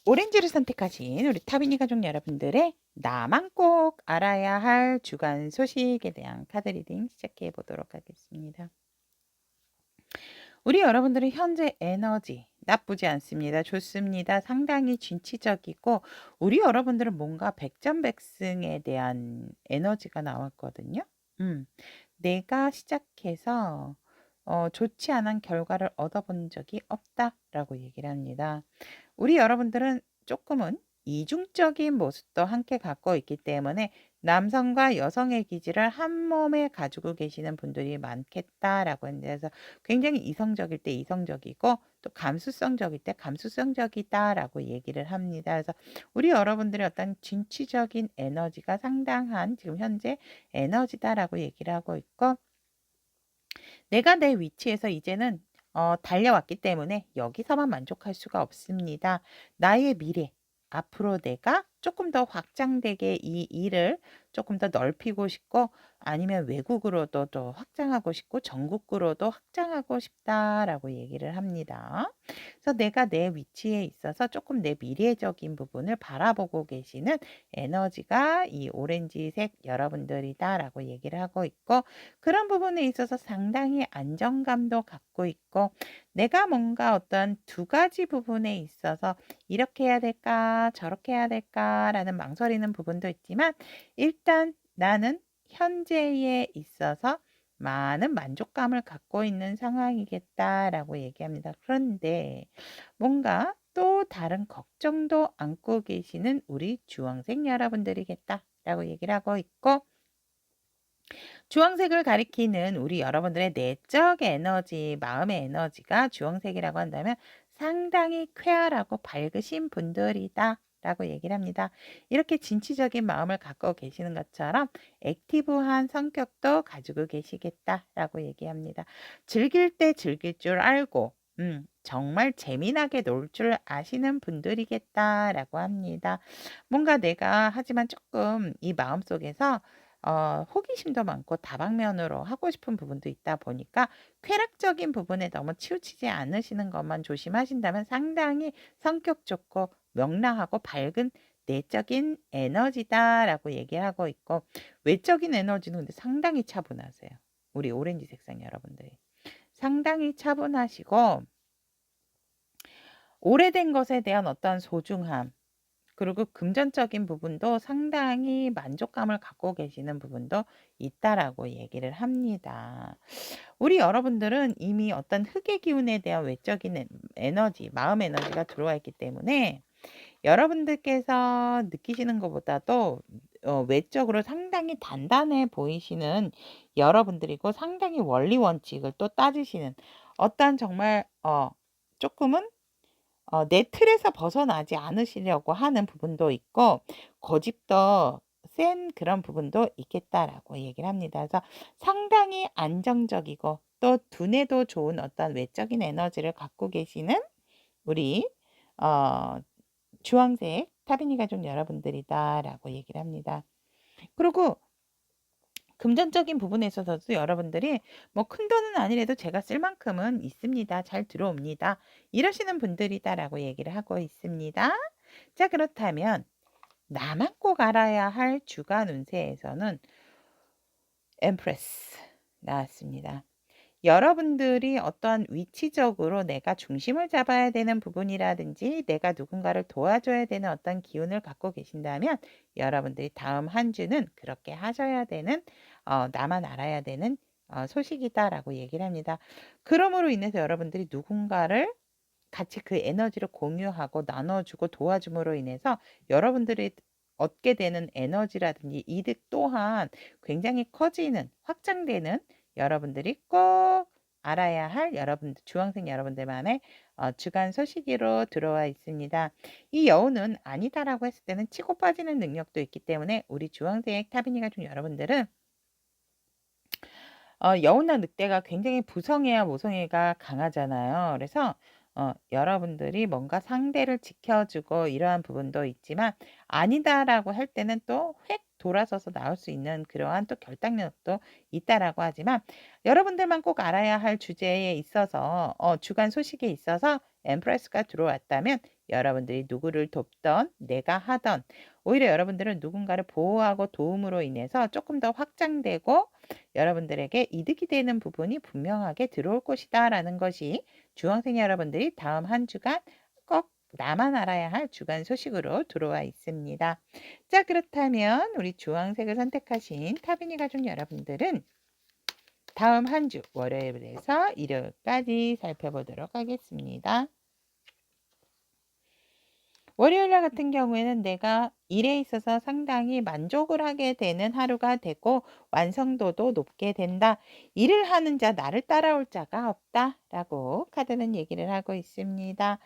오렌지를 선택하신 우리 타비니 가족 여러분들의 나만 꼭 알아야 할 주간 소식에 대한 카드 리딩 시작해 보도록 하겠습니다. 우리 여러분들의 현재 에너지 나쁘지 않습니다. 좋습니다. 상당히 진취적이고 우리 여러분들은 뭔가 백전백승에 대한 에너지가 나왔거든요. 내가 시작해서 좋지 않은 결과를 얻어본 적이 없다라고 얘기를 합니다. 우리 여러분들은 조금은 이중적인 모습도 함께 갖고 있기 때문에 남성과 여성의 기질을 한 몸에 가지고 계시는 분들이 많겠다라고 했는데 그래서 굉장히 이성적일 때 이성적이고 또 감수성적일 때 감수성적이다라고 얘기를 합니다. 그래서 우리 여러분들의 어떤 진취적인 에너지가 상당한 지금 현재 에너지다라고 얘기를 하고 있고 내가 내 위치에서 이제는 달려왔기 때문에 여기서만 만족할 수가 없습니다. 나의 미래, 앞으로 내가 조금 더 확장되게 이 일을 조금 더 넓히고 싶고 아니면 외국으로도 또 확장하고 싶고 전국으로도 확장하고 싶다라고 얘기를 합니다. 그래서 내가 내 위치에 있어서 조금 내 미래적인 부분을 바라보고 계시는 에너지가 이 오렌지색 여러분들이다라고 얘기를 하고 있고 그런 부분에 있어서 상당히 안정감도 갖고 있고 내가 뭔가 어떤 두 가지 부분에 있어서 이렇게 해야 될까 저렇게 해야 될까라는 망설이는 부분도 있지만 일단 나는 현재에 있어서 많은 만족감을 갖고 있는 상황이겠다라고 얘기합니다. 그런데 뭔가 또 다른 걱정도 안고 계시는 우리 주황색 여러분들이겠다라고 얘기를 하고 있고 주황색을 가리키는 우리 여러분들의 내적 에너지, 마음의 에너지가 주황색이라고 한다면 상당히 쾌활하고 밝으신 분들이다 라고 얘기를 합니다. 이렇게 진취적인 마음을 갖고 계시는 것처럼 액티브한 성격도 가지고 계시겠다라고 얘기합니다. 즐길 때 즐길 줄 알고 정말 재미나게 놀 줄 아시는 분들이겠다라고 합니다. 뭔가 내가 하지만 조금 이 마음속에서 호기심도 많고 다방면으로 하고 싶은 부분도 있다 보니까 쾌락적인 부분에 너무 치우치지 않으시는 것만 조심하신다면 상당히 성격 좋고 명랑하고 밝은 내적인 에너지다라고 얘기하고 있고, 외적인 에너지는 근데 상당히 차분하세요. 우리 오렌지 색상 여러분들이. 상당히 차분하시고 오래된 것에 대한 어떤 소중함, 그리고 금전적인 부분도 상당히 만족감을 갖고 계시는 부분도 있다라고 얘기를 합니다. 우리 여러분들은 이미 어떤 흙의 기운에 대한 외적인 에너지, 마음 에너지가 들어와 있기 때문에 여러분들께서 느끼시는 것보다도 외적으로 상당히 단단해 보이시는 여러분들이고, 상당히 원리 원칙을 또 따지시는 어떤 정말 조금은 내 틀에서 벗어나지 않으시려고 하는 부분도 있고, 고집도 센 그런 부분도 있겠다라고 얘기를 합니다. 그래서 상당히 안정적이고 또 두뇌도 좋은 어떤 외적인 에너지를 갖고 계시는 우리 어, 주황색 타비니 가족 여러분들이다라고 얘기를 합니다. 그리고 금전적인 부분에 있어서도 여러분들이 뭐 큰돈은 아니래도 제가 쓸 만큼은 있습니다. 잘 들어옵니다. 이러시는 분들이다라고 얘기를 하고 있습니다. 자, 그렇다면 나만 꼭 알아야 할 주간 운세에서는 엠프레스 나왔습니다. 여러분들이 어떠한 위치적으로 내가 중심을 잡아야 되는 부분이라든지 내가 누군가를 도와줘야 되는 어떤 기운을 갖고 계신다면 여러분들이 다음 한 주는 그렇게 하셔야 되는 나만 알아야 되는 소식이다라고 얘기를 합니다. 그러므로 인해서 여러분들이 누군가를 같이 그 에너지를 공유하고 나눠주고 도와줌으로 인해서 여러분들이 얻게 되는 에너지라든지 이득 또한 굉장히 커지는, 확장되는, 여러분들이 꼭 알아야 할 여러분들, 주황색 여러분들만의 주간 소식으로 들어와 있습니다. 이 여우는 아니다라고 했을 때는 치고 빠지는 능력도 있기 때문에 우리 주황색 타비니 가족 여러분들은 여우나 늑대가 굉장히 부성애와 모성애가 강하잖아요. 그래서 여러분들이 뭔가 상대를 지켜주고 이러한 부분도 있지만 아니다라고 할 때는 또 획 돌아서서 나올 수 있는 그러한 또 결단력도 있다라고 하지만, 여러분들만 꼭 알아야 할 주제에 있어서 주간 소식에 있어서 엠프레스가 들어왔다면 여러분들이 누구를 돕던 내가 하던 오히려 여러분들은 누군가를 보호하고 도움으로 인해서 조금 더 확장되고 여러분들에게 이득이 되는 부분이 분명하게 들어올 것이다 라는 것이 주황생 여러분들이 다음 한 주간 꼭 나만 알아야 할 주간 소식으로 들어와 있습니다. 자, 그렇다면 우리 주황색을 선택하신 타비니 가족 여러분들은 다음 한 주 월요일에서 일요일까지 살펴보도록 하겠습니다. 월요일날 같은 경우에는 내가 일에 있어서 상당히 만족을 하게 되는 하루가 되고 완성도도 높게 된다. 일을 하는 자 나를 따라올 자가 없다 라고 카드는 얘기를 하고 있습니다.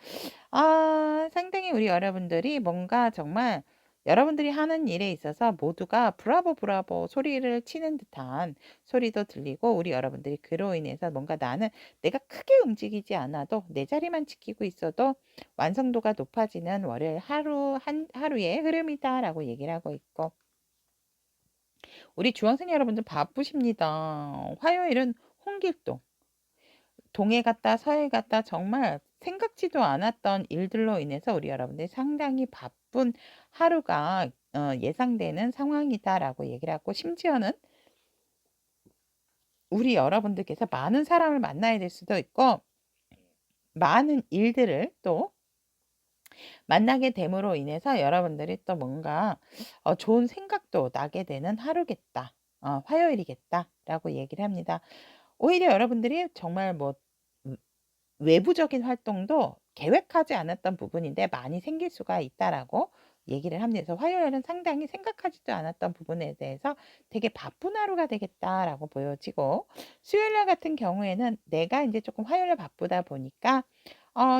상당히 우리 여러분들이 뭔가 정말 여러분들이 하는 일에 있어서 모두가 브라보 브라보 소리를 치는 듯한 소리도 들리고, 우리 여러분들이 그로 인해서 뭔가 나는 내가 크게 움직이지 않아도 내 자리만 지키고 있어도 완성도가 높아지는 월요일 하루의 흐름이다라고 얘기를 하고 있고, 우리 주황생 여러분들 바쁘십니다. 화요일은 홍길동 동해 갔다 서해 갔다 정말 생각지도 않았던 일들로 인해서 우리 여러분들이 상당히 바쁜 하루가 예상되는 상황이다라고 얘기를 하고, 심지어는 우리 여러분들께서 많은 사람을 만나야 될 수도 있고 많은 일들을 또 만나게 됨으로 인해서 여러분들이 또 뭔가 좋은 생각도 나게 되는 하루겠다. 화요일이겠다라고 얘기를 합니다. 오히려 여러분들이 정말 뭐 외부적인 활동도 계획하지 않았던 부분인데 많이 생길 수가 있다라고 얘기를 합니다. 그래서 화요일은 상당히 생각하지도 않았던 부분에 대해서 되게 바쁜 하루가 되겠다라고 보여지고, 수요일 날 같은 경우에는 내가 이제 조금 화요일에 바쁘다 보니까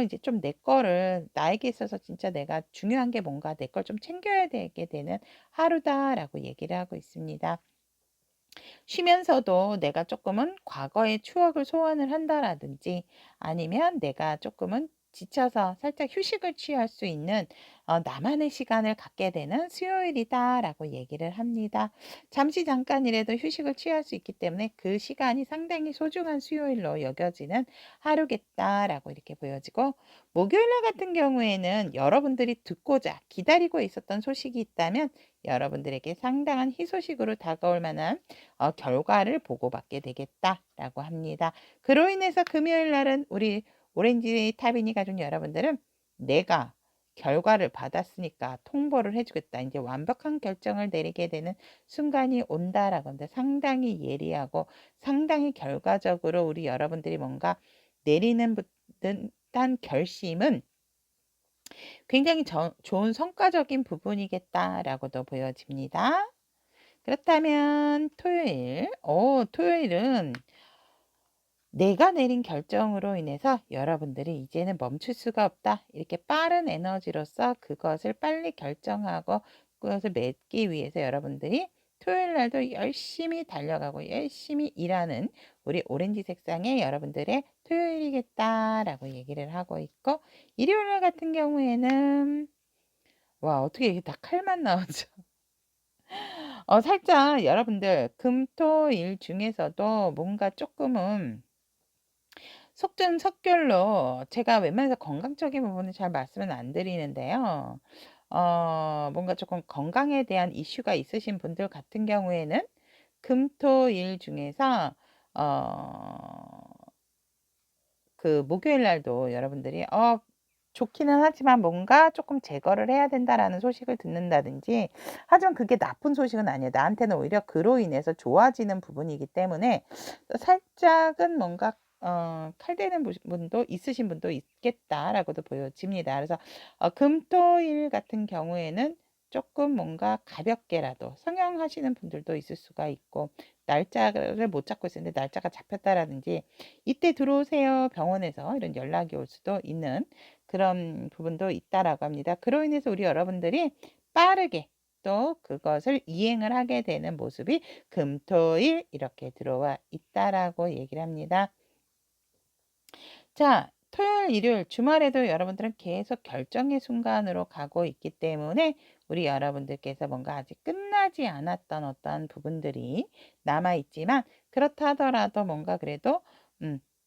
이제 좀 내 거를 나에게 있어서 진짜 내가 중요한 게 뭔가 내 걸 좀 챙겨야 되게 되는 하루다라고 얘기를 하고 있습니다. 쉬면서도 내가 조금은 과거의 추억을 소환을 한다라든지 아니면 내가 조금은 지쳐서 살짝 휴식을 취할 수 있는 나만의 시간을 갖게 되는 수요일이다라고 얘기를 합니다. 잠시 잠깐이라도 휴식을 취할 수 있기 때문에 그 시간이 상당히 소중한 수요일로 여겨지는 하루겠다라고 이렇게 보여지고, 목요일날 같은 경우에는 여러분들이 듣고자 기다리고 있었던 소식이 있다면 여러분들에게 상당한 희소식으로 다가올 만한 결과를 보고받게 되겠다라고 합니다. 그로 인해서 금요일 날은 우리 오렌지 타비니 가족 여러분들은 내가 결과를 받았으니까 통보를 해주겠다, 이제 완벽한 결정을 내리게 되는 순간이 온다라고 합니다. 상당히 예리하고 상당히 결과적으로 우리 여러분들이 뭔가 내리는 듯한 결심은 굉장히 좋은 성과적인 부분이겠다라고도 보여집니다. 그렇다면 토요일, 토요일은 내가 내린 결정으로 인해서 여러분들이 이제는 멈출 수가 없다, 이렇게 빠른 에너지로서 그것을 빨리 결정하고 그것을 맺기 위해서 여러분들이 토요일 날도 열심히 달려가고 열심히 일하는 우리 오렌지 색상의 여러분들의 토요일이겠다라고 얘기를 하고 있고, 일요일 날 같은 경우에는 와, 어떻게 이게 다 칼만 나오죠? 살짝 여러분들 금토일 중에서도 뭔가 조금은 속전속결로, 제가 웬만해서 건강적인 부분은 잘 말씀은 안 드리는데요. 뭔가 조금 건강에 대한 이슈가 있으신 분들 같은 경우에는 금토일 중에서 그 목요일 날도 여러분들이 좋기는 하지만 뭔가 조금 제거를 해야 된다라는 소식을 듣는다든지, 하지만 그게 나쁜 소식은 아니에요. 나한테는 오히려 그로 인해서 좋아지는 부분이기 때문에 살짝은 뭔가 칼대는 분도 있으신 분도 있겠다라고도 보여집니다. 그래서 금토일 같은 경우에는 조금 뭔가 가볍게라도 성형하시는 분들도 있을 수가 있고, 날짜를 못 잡고 있었는데 날짜가 잡혔다라든지 이때 들어오세요 병원에서 이런 연락이 올 수도 있는 그런 부분도 있다라고 합니다. 그로 인해서 우리 여러분들이 빠르게 또 그것을 이행을 하게 되는 모습이 금토일 이렇게 들어와 있다라고 얘기를 합니다. 자, 토요일, 일요일, 주말에도 여러분들은 계속 결정의 순간으로 가고 있기 때문에 우리 여러분들께서 뭔가 아직 끝나지 않았던 어떤 부분들이 남아있지만, 그렇다 하더라도 뭔가 그래도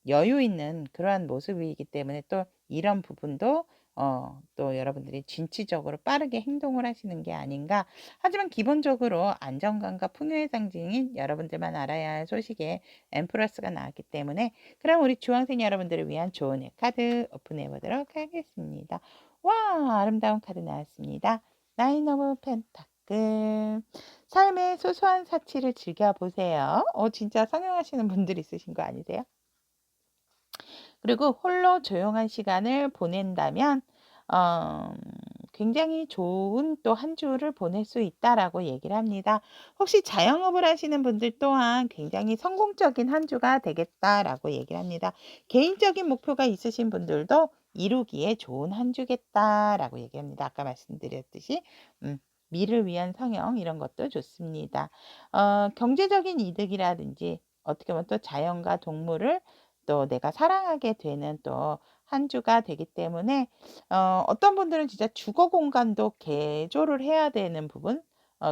여유 있는 그러한 모습이기 때문에 또 이런 부분도 또 여러분들이 진취적으로 빠르게 행동을 하시는 게 아닌가. 하지만 기본적으로 안정감과 풍요의 상징인 여러분들만 알아야 할 소식에 M+가 나왔기 때문에, 그럼 우리 주황색 여러분들을 위한 좋은 카드 오픈해 보도록 하겠습니다. 와, 아름다운 카드 나왔습니다. 나인 오브 펜타클. 삶의 소소한 사치를 즐겨보세요. 진짜 성형하시는 분들 있으신 거 아니세요? 그리고 홀로 조용한 시간을 보낸다면 굉장히 좋은 또 한 주를 보낼 수 있다라고 얘기를 합니다. 혹시 자영업을 하시는 분들 또한 굉장히 성공적인 한 주가 되겠다라고 얘기를 합니다. 개인적인 목표가 있으신 분들도 이루기에 좋은 한 주겠다라고 얘기합니다. 아까 말씀드렸듯이 미를 위한 성형 이런 것도 좋습니다. 경제적인 이득이라든지 어떻게 보면 또 자연과 동물을 또 내가 사랑하게 되는 또 한 주가 되기 때문에 어떤 분들은 진짜 주거 공간도 개조를 해야 되는 부분,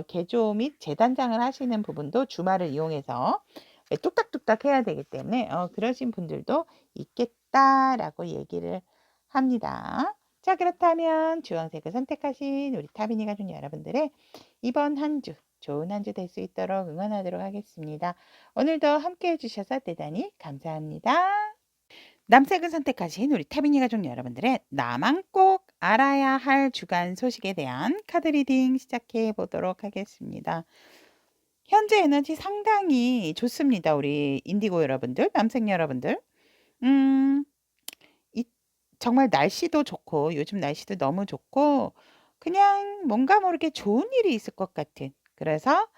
개조 및 재단장을 하시는 부분도 주말을 이용해서 뚝딱뚝딱 해야 되기 때문에 그러신 분들도 있겠다라고 얘기를 합니다. 자, 그렇다면 주황색을 선택하신 우리 타비니 가족 여러분들의 이번 한 주 좋은 한 주 될 수 있도록 응원하도록 하겠습니다. 오늘도 함께 해주셔서 대단히 감사합니다. 남색을 선택하신 우리 타비니 가족 여러분들의 나만 꼭 알아야 할 주간 소식에 대한 카드 리딩 시작해 보도록 하겠습니다. 현재 에너지 상당히 좋습니다. 우리 인디고 여러분들, 남색 여러분들. 정말 날씨도 좋고, 요즘 날씨도 너무 좋고, 그냥 뭔가 모르게 좋은 일이 있을 것 같은, 그래서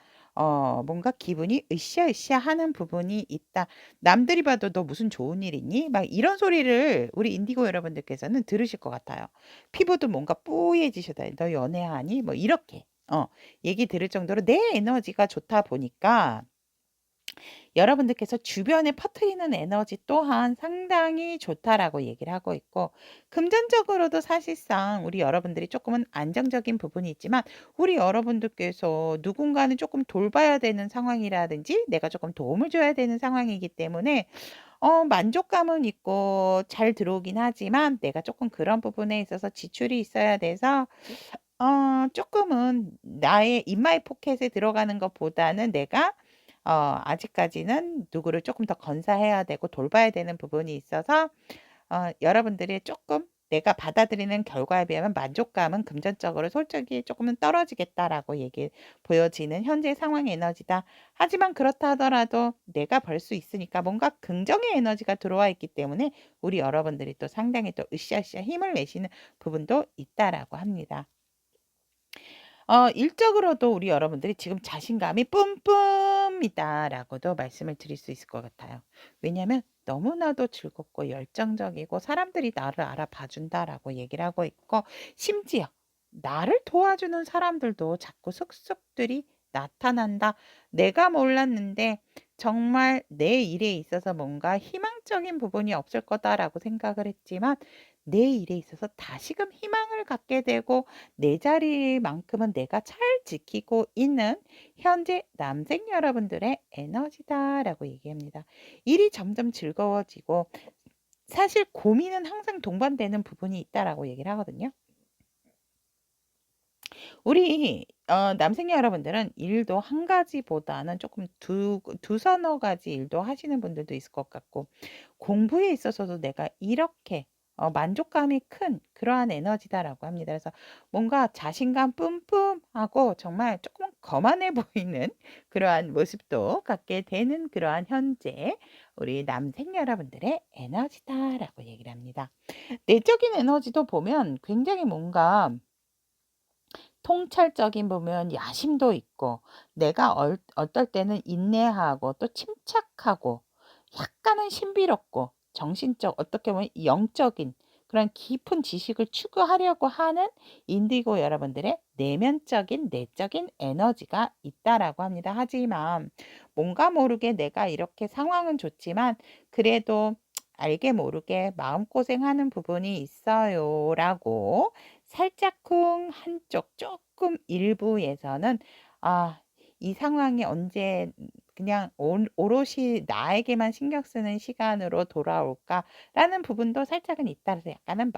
뭔가 기분이 으쌰으쌰하는 부분이 있다. 남들이 봐도 "너 무슨 좋은 일 있니?" 막 이런 소리를 우리 인디고 여러분들께서는 들으실 것 같아요. 피부도 뭔가 뿌얘지셔다 "너 연애하니?" 뭐 이렇게 얘기 들을 정도로 내 에너지가 좋다 보니까 여러분들께서 주변에 퍼뜨리는 에너지 또한 상당히 좋다라고 얘기를 하고 있고, 금전적으로도 사실상 우리 여러분들이 조금은 안정적인 부분이 있지만 우리 여러분들께서 누군가는 조금 돌봐야 되는 상황이라든지 내가 조금 도움을 줘야 되는 상황이기 때문에 만족감은 있고 잘 들어오긴 하지만 내가 조금 그런 부분에 있어서 지출이 있어야 돼서 쪼끔은 나의 in my pocket에 들어가는 것보다는 내가 아직까지는 누구를 쪼끔 더 건사해야 되고 돌봐야 되는 부분이 있어서 여러분들이 쪼끔 내가 받아들이는 결과에 비하면 만족감은 금전적으로 솔직히 쪼끔은 떨어지겠다라고 보여지는 현재 상황의 에너지다. 하지만 그렇다 하더라도 내가 벌 수 있으니까 뭔가 긍정의 에너지가 들어와 있기 때문에 우리 여러분들이 또 상당히 또 으쌰으쌰 힘을 내시는 부분도 있다라고 합니다. 일적으로도 우리 여러분들이 지금 자신감이 뿜뿜이다라고도 말씀을 드릴 수 있을 것 같아요. 왜냐하면 너무나도 즐겁고 열정적이고 사람들이 나를 알아봐 준다라고 얘기를 하고 있고, 심지어 나를 도와주는 사람들도 자꾸 속속들이 나타난다. 내가 몰랐는데 정말 내 일에 있어서 뭔가 희망적인 부분이 없을 거다라고 생각을 했지만 내 일에 있어서 다시금 희망을 갖게 되고 내 자리만큼은 내가 잘 지키고 있는 현재 남생 여러분들의 에너지다라고 얘기합니다. 일이 점점 즐거워지고 사실 고민은 항상 동반되는 부분이 있다라고 얘기를 하거든요. 우리 남생 여러분들은 일도 한 가지보다는 조금 두서너 가지 일도 하시는 분들도 있을 것 같고, 공부에 있어서도 내가 이렇게 만족감이 큰 그러한 에너지다라고 합니다. 그래서 뭔가 자신감 뿜뿜하고 정말 조금 거만해 보이는 그러한 모습도 갖게 되는 그러한 현재 우리 남생 여러분들의 에너지다라고 얘기를 합니다. 내적인 에너지도 보면 굉장히 뭔가 통찰적인 부분 야심도 있고, 내가 어떨 때는 인내하고 또 침착하고 약간은 신비롭고 정신적 어떻게 보면 영적인 그런 깊은 지식을 추구하려고 하는 인디고 여러분들의 내면적인 내적인 에너지가 있다라고 합니다. 하지만 뭔가 모르게 내가 이렇게 상황은 좋지만 그래도 알게 모르게 마음고생하는 부분이 있어요라고 살짝쿵 한쪽 조금 일부에서는 '아 이 상황이 언제 그냥 오롯이 나에게만 신경 쓰는 시간으로 돌아올까?'라는 부분도 살짝은 있다. 그래서 약간은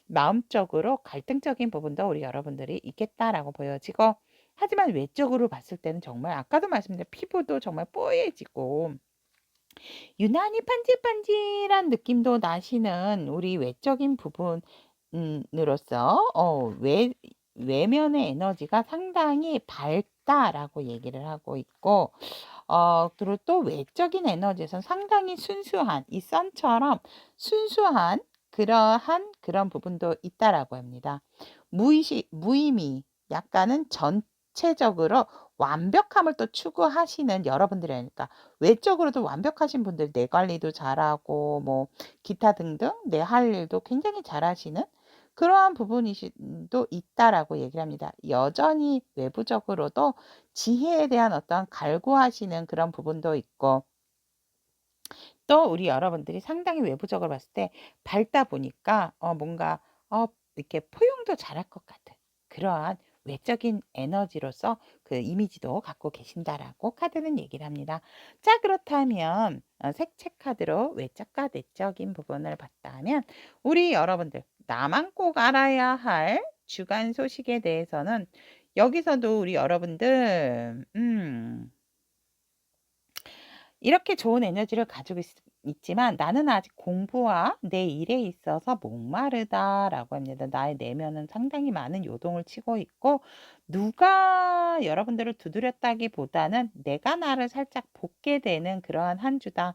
마음적으로 갈등적인 부분도 우리 여러분들이 있겠다라고 보여지고, 하지만 외적으로 봤을 때는 정말 아까도 말씀드린 피부도 정말 뽀얘지고 유난히 반질반질한 느낌도 나시는 우리 외적인 부분 으로서 외면의 에너지가 상당히 밝다라고 얘기를 하고 있고, 그리고 또 외적인 에너지에선 상당히 순수한 이 선처럼 순수한 그런 부분도 있다라고 합니다. 무의미 약간은 전체적으로 완벽함을 또 추구하시는 여러분들이니까 외적으로도 완벽하신 분들, 내 관리도 잘하고 뭐 기타 등등 내 할 일도 굉장히 잘하시는 그러한 부분도 있다라고 얘기를 합니다. 여전히 외부적으로도 지혜에 대한 어떤 갈구하시는 그런 부분도 있고, 또 우리 여러분들이 상당히 외부적으로 봤을 때 밝다 보니까 뭔가 이렇게 포용도 잘할 것 같은 그러한 외적인 에너지로서 그 이미지도 갖고 계신다라고 카드는 얘기를 합니다. 자, 그렇다면 색채 카드로 외적과 내적인 부분을 봤다면 우리 여러분들 나만 꼭 알아야 할 주간 소식에 대해서는 여기서도 우리 여러분들 이렇게 좋은 에너지를 가지고 있지만 나는 아직 공부와 내 일에 있어서 목마르다라고 합니다. 나의 내면은 상당히 많은 요동을 치고 있고, 누가 여러분들을 두드렸다기보다는 내가 나를 살짝 보게 되는 그러한 한 주다.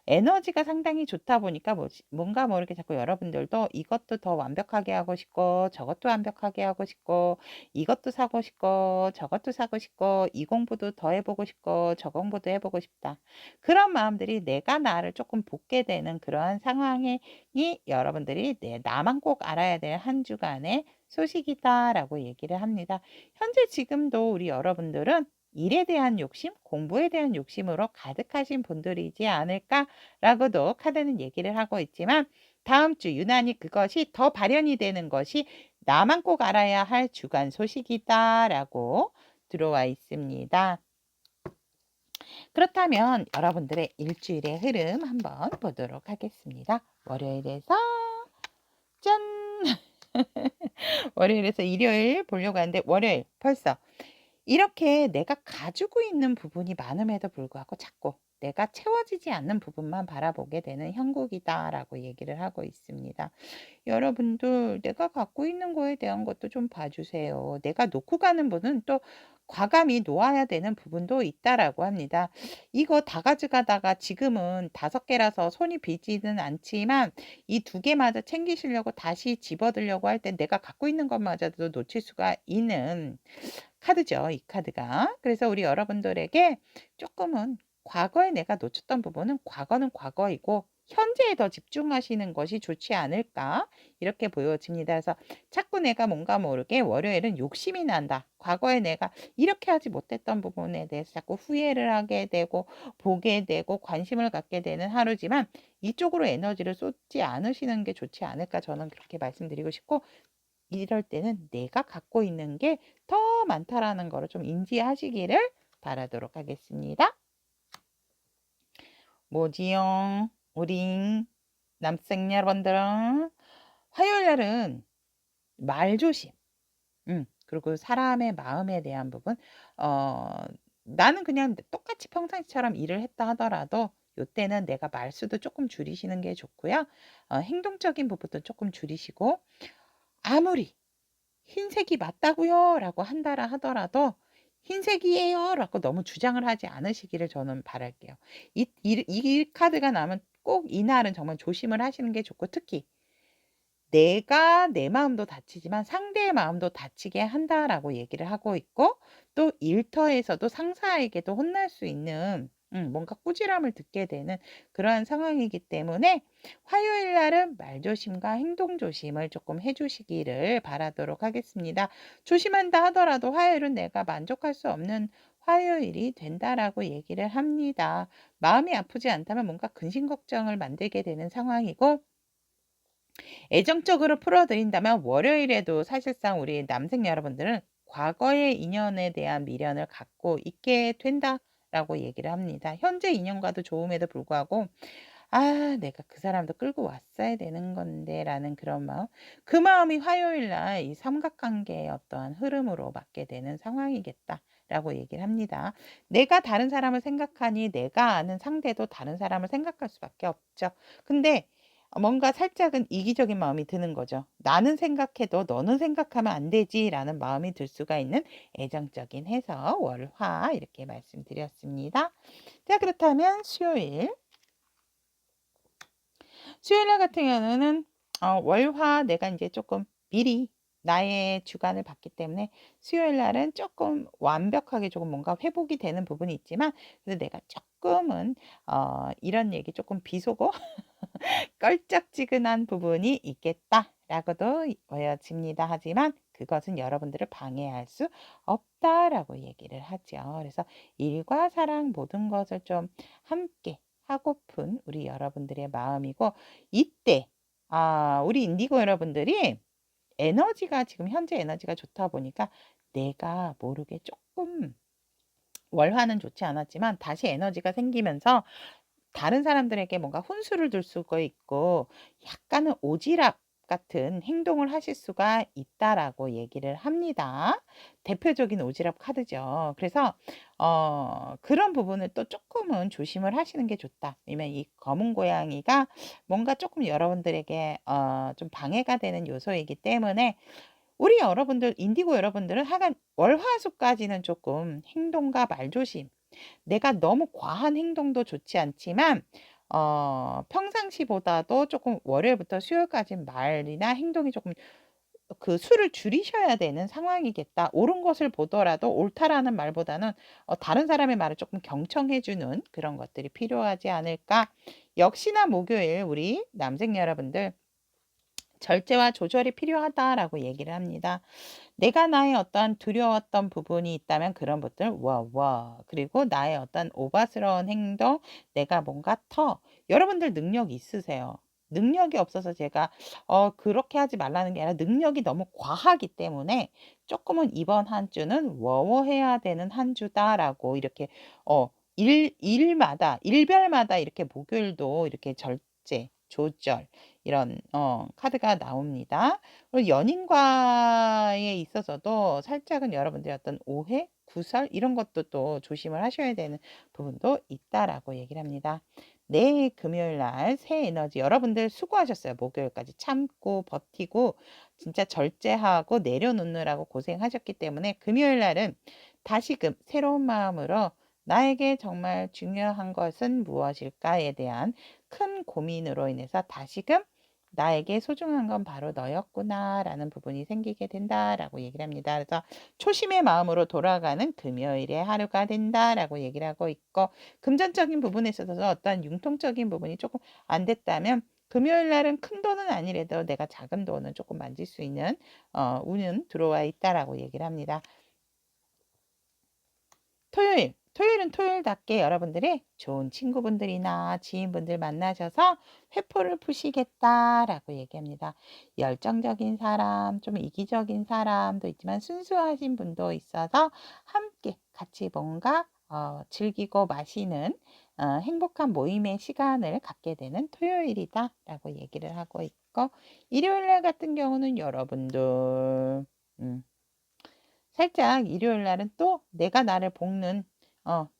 에너지가 상당히 좋다 보니까 뭔가 모르게 자꾸 여러분들도 이것도 더 완벽하게 하고 싶고 저것도 완벽하게 하고 싶고 이것도 사고 싶고 저것도 사고 싶고 이 공부도 더 해보고 싶고 저 공부도 해보고 싶다. 그런 마음들이 내가 나를 조금 볶게 되는 그러한 상황이 여러분들이 나만 꼭 알아야 될 한 주간의 소식이다라고 얘기를 합니다. 현재 지금도 우리 여러분들은 일에 대한 욕심, 공부에 대한 욕심으로 가득하신 분들이지 않을까라고도 카드는 얘기를 하고 있지만 다음 주 유난히 그것이 더 발현이 되는 것이 나만 꼭 알아야 할 주간 소식이다라고 들어와 있습니다. 그렇다면 여러분들의 일주일의 흐름 한번 보도록 하겠습니다. 월요일에서 짠! 월요일에서 일요일 보려고 하는데 월요일 벌써 이렇게 내가 가지고 있는 부분이 많음에도 불구하고 자꾸 내가 채워지지 않는 부분만 바라보게 되는 형국이다라고 얘기를 하고 있습니다. 여러분들 내가 갖고 있는 거에 대한 것도 좀 봐주세요. 내가 놓고 가는 분은 또 과감히 놓아야 되는 부분도 있다라고 합니다. 이거 다 가져가다가 지금은 5개라서 손이 비지는 않지만 이 2개마저 챙기시려고 다시 집어들려고 할 땐 내가 갖고 있는 것마저도 놓칠 수가 있는 카드죠. 이 카드가. 그래서 우리 여러분들에게 조금은 과거에 내가 놓쳤던 부분은 과거는 과거이고 현재에 더 집중하시는 것이 좋지 않을까 이렇게 보여집니다. 그래서 자꾸 내가 뭔가 모르게 월요일은 욕심이 난다. 과거에 내가 이렇게 하지 못했던 부분에 대해서 자꾸 후회를 하게 되고 보게 되고 관심을 갖게 되는 하루지만 이쪽으로 에너지를 쏟지 않으시는 게 좋지 않을까 저는 그렇게 말씀드리고 싶고 이럴 때는 내가 갖고 있는 게 더 많다라는 거를 좀 인지하시기를 바라도록 하겠습니다. 뭐지요? 우리 남생 여러분들은 화요일 날은 말 조심. 그리고 사람의 마음에 대한 부분. 나는 그냥 똑같이 평상시처럼 일을 했다 하더라도 요때는 내가 말수도 조금 줄이시는 게 좋고요. 행동적인 부분도 조금 줄이시고 아무리 흰색이 맞다고요 라고 한다라 하더라도 흰색이에요 라고 너무 주장을 하지 않으시기를 저는 바랄게요. 이 카드가 나면 꼭 이날은 정말 조심을 하시는 게 좋고 특히 내가 내 마음도 다치지만 상대의 마음도 다치게 한다라고 얘기를 하고 있고 또 일터에서도 상사에게도 혼날 수 있는 뭔가 꾸지람을 듣게 되는 그러한 상황이기 때문에 화요일 날은 말조심과 행동조심을 조금 해주시기를 바라도록 하겠습니다. 조심한다 하더라도 화요일은 내가 만족할 수 없는 화요일이 된다라고 얘기를 합니다. 마음이 아프지 않다면 뭔가 근심 걱정을 만들게 되는 상황이고 애정적으로 풀어드린다면 월요일에도 사실상 우리 남생 여러분들은 과거의 인연에 대한 미련을 갖고 있게 된다라고 얘기를 합니다. 현재 인연과도 좋음에도 불구하고 내가 그 사람도 끌고 왔어야 되는 건데 라는 그런 마음. 그 마음이 화요일 날 이 삼각관계의 어떠한 흐름으로 맞게 되는 상황이겠다. 라고 얘기를 합니다. 내가 다른 사람을 생각하니 내가 아는 상대도 다른 사람을 생각할 수밖에 없죠. 근데 뭔가 살짝은 이기적인 마음이 드는 거죠. 나는 생각해도 너는 생각하면 안 되지라는 마음이 들 수가 있는 애정적인 해석 월화 이렇게 말씀드렸습니다. 자, 그렇다면 수요일 날 같은 경우는 월화 내가 이제 조금 미리 나의 주간을 봤기 때문에 수요일 날은 조금 완벽하게 조금 뭔가 회복이 되는 부분이 있지만 그래서 내가 조금은 이런 얘기 조금 비속어 껄쩍지근한 부분이 있겠다라고도 보여집니다. 하지만 그것은 여러분들을 방해할 수 없다라고 얘기를 하죠. 그래서 일과 사랑 모든 것을 좀 함께 하고픈 우리 여러분들의 마음이고 이때 우리 인디고 여러분들이 에너지가 지금 현재 에너지가 좋다 보니까 내가 모르게 조금 월화는 좋지 않았지만 다시 에너지가 생기면서 다른 사람들에게 뭔가 혼수를 둘 수가 있고 약간은 오지랖 같은 행동을 하실 수가 있다라고 얘기를 합니다. 대표적인 오지랖 카드죠. 그래서 그런 부분을 또 조금은 조심을 하시는 게 좋다. 왜냐면 이 검은 고양이가 뭔가 조금 여러분들에게 좀 방해가 되는 요소이기 때문에 우리 여러분들 인디고 여러분들은 하간 월화수까지는 조금 행동과 말조심 내가 너무 과한 행동도 좋지 않지만 평상시보다도 조금 월요일부터 수요일까지 말이나 행동이 조금 그 수를 줄이셔야 되는 상황이겠다. 옳은 것을 보더라도 옳다라는 말보다는 다른 사람의 말을 조금 경청해 주는 그런 것들이 필요하지 않을까. 역시나 목요일 우리 남생 여러분들 절제와 조절이 필요하다라고 얘기를 합니다. 내가 나의 어떠한 두려웠던 부분이 있다면 그런 것들 그리고 나의 어떤 오바스러운 행동, 내가 뭔가 여러분들 능력 있으세요. 능력이 없어서 제가 그렇게 하지 말라는 게 아니라 능력이 너무 과하기 때문에 조금은 이번 한 주는 워워해야 되는 한 주다라고 이렇게 일별마다 이렇게 목요일도 이렇게 절제, 조절 이런 카드가 나옵니다. 그리고 연인과에 있어서도 살짝은 여러분들의 어떤 오해, 구설 이런 것도 또 조심을 하셔야 되는 부분도 있다라고 얘기를 합니다. 내일 금요일 날 새 에너지 여러분들 수고하셨어요. 목요일까지 참고 버티고 진짜 절제하고 내려놓느라고 고생하셨기 때문에 금요일 날은 다시금 새로운 마음으로 나에게 정말 중요한 것은 무엇일까에 대한 큰 고민으로 인해서 다시금 나에게 소중한 건 바로 너였구나 라는 부분이 생기게 된다라고 얘기를 합니다. 그래서 초심의 마음으로 돌아가는 금요일의 하루가 된다라고 얘기를 하고 있고, 금전적인 부분에 있어서 어떤 융통적인 부분이 조금 안 됐다면 금요일 날은 큰 돈은 아니래도 내가 작은 돈은 조금 만질 수 있는 운은 들어와 있다라고 얘기를 합니다. 토요일은 토요일답게 여러분들이 좋은 친구분들이나 지인분들 만나셔서 회포를 푸시겠다라고 얘기합니다. 열정적인 사람, 좀 이기적인 사람도 있지만 순수하신 분도 있어서 함께 같이 뭔가 즐기고 마시는 행복한 모임의 시간을 갖게 되는 토요일이다라고 얘기를 하고 있고, 일요일날 같은 경우는 여러분들 살짝 일요일 날은 또 내가 나를 볶는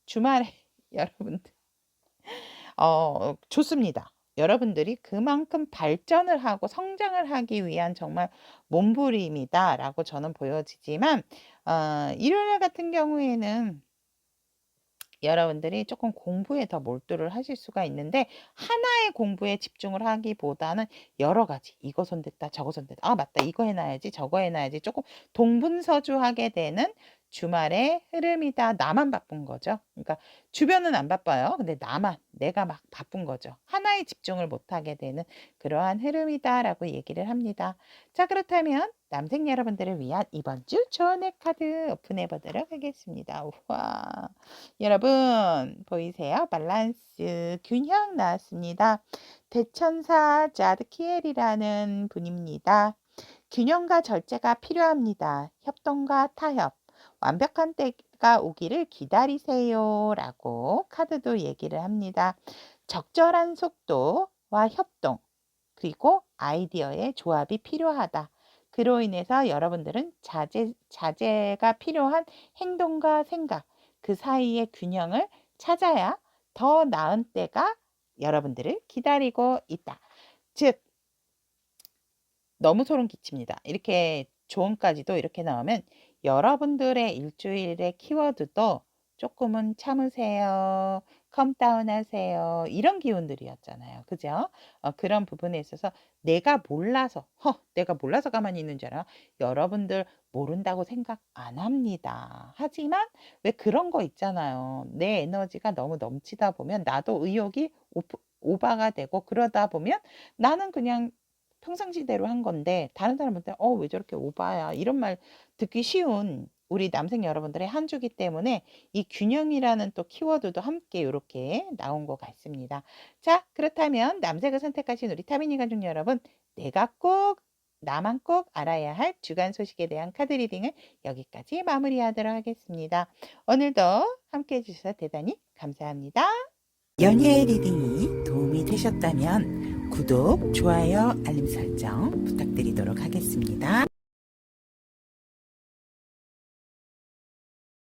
주말에 여러분들 좋습니다. 여러분들이 그만큼 발전을 하고 성장을 하기 위한 정말 몸부림이다라고 저는 보여지지만 일요일 같은 경우에는 여러분들이 조금 공부에 더 몰두를 하실 수가 있는데 하나의 공부에 집중을 하기보다는 여러 가지 이거 손댔다 저거 손댔다 아 맞다 이거 해놔야지 저거 해놔야지 조금 동분서주하게 되는 주말의 흐름이다. 나만 바쁜 거죠. 그러니까 주변은 안 바빠요. 근데 내가 막 바쁜 거죠. 하나에 집중을 못하게 되는 그러한 흐름이다라고 얘기를 합니다. 자, 그렇다면 남생 여러분들을 위한 이번 주 조언의 카드 오픈해 보도록 하겠습니다. 우와. 여러분 보이세요? 밸런스 균형 나왔습니다. 대천사 자드키엘이라는 분입니다. 균형과 절제가 필요합니다. 협동과 타협. 완벽한 때가 오기를 기다리세요. 라고 카드도 얘기를 합니다. 적절한 속도와 협동, 그리고 아이디어의 조합이 필요하다. 그로 인해서 여러분들은 자제가 필요한 행동과 생각, 그 사이의 균형을 찾아야 더 나은 때가 여러분들을 기다리고 있다. 즉, 너무 소름 끼칩니다. 이렇게 조언까지도 이렇게 나오면 여러분들의 일주일의 키워드도 조금은 참으세요. 컴다운 하세요. 이런 기운들이었잖아요. 그죠? 그런 부분에 있어서 내가 몰라서 가만히 있는 줄 알아. 여러분들 모른다고 생각 안 합니다. 하지만 왜 그런 거 있잖아요. 내 에너지가 너무 넘치다 보면 나도 의욕이 오바가 되고 그러다 보면 나는 그냥 평상시대로 한 건데 다른 사람한테 왜 저렇게 오바야 이런 말 듣기 쉬운 우리 남생 여러분들의 한 주기 때문에 이 균형이라는 또 키워드도 함께 이렇게 나온 것 같습니다. 자, 그렇다면 남색을 선택하신 우리 타미니 가족 여러분, 나만 꼭 알아야 할 주간 소식에 대한 카드 리딩을 여기까지 마무리하도록 하겠습니다. 오늘도 함께 해주셔서 대단히 감사합니다. 연예 리딩이 도움이 되셨다면 구독, 좋아요, 알림 설정 부탁드리도록 하겠습니다.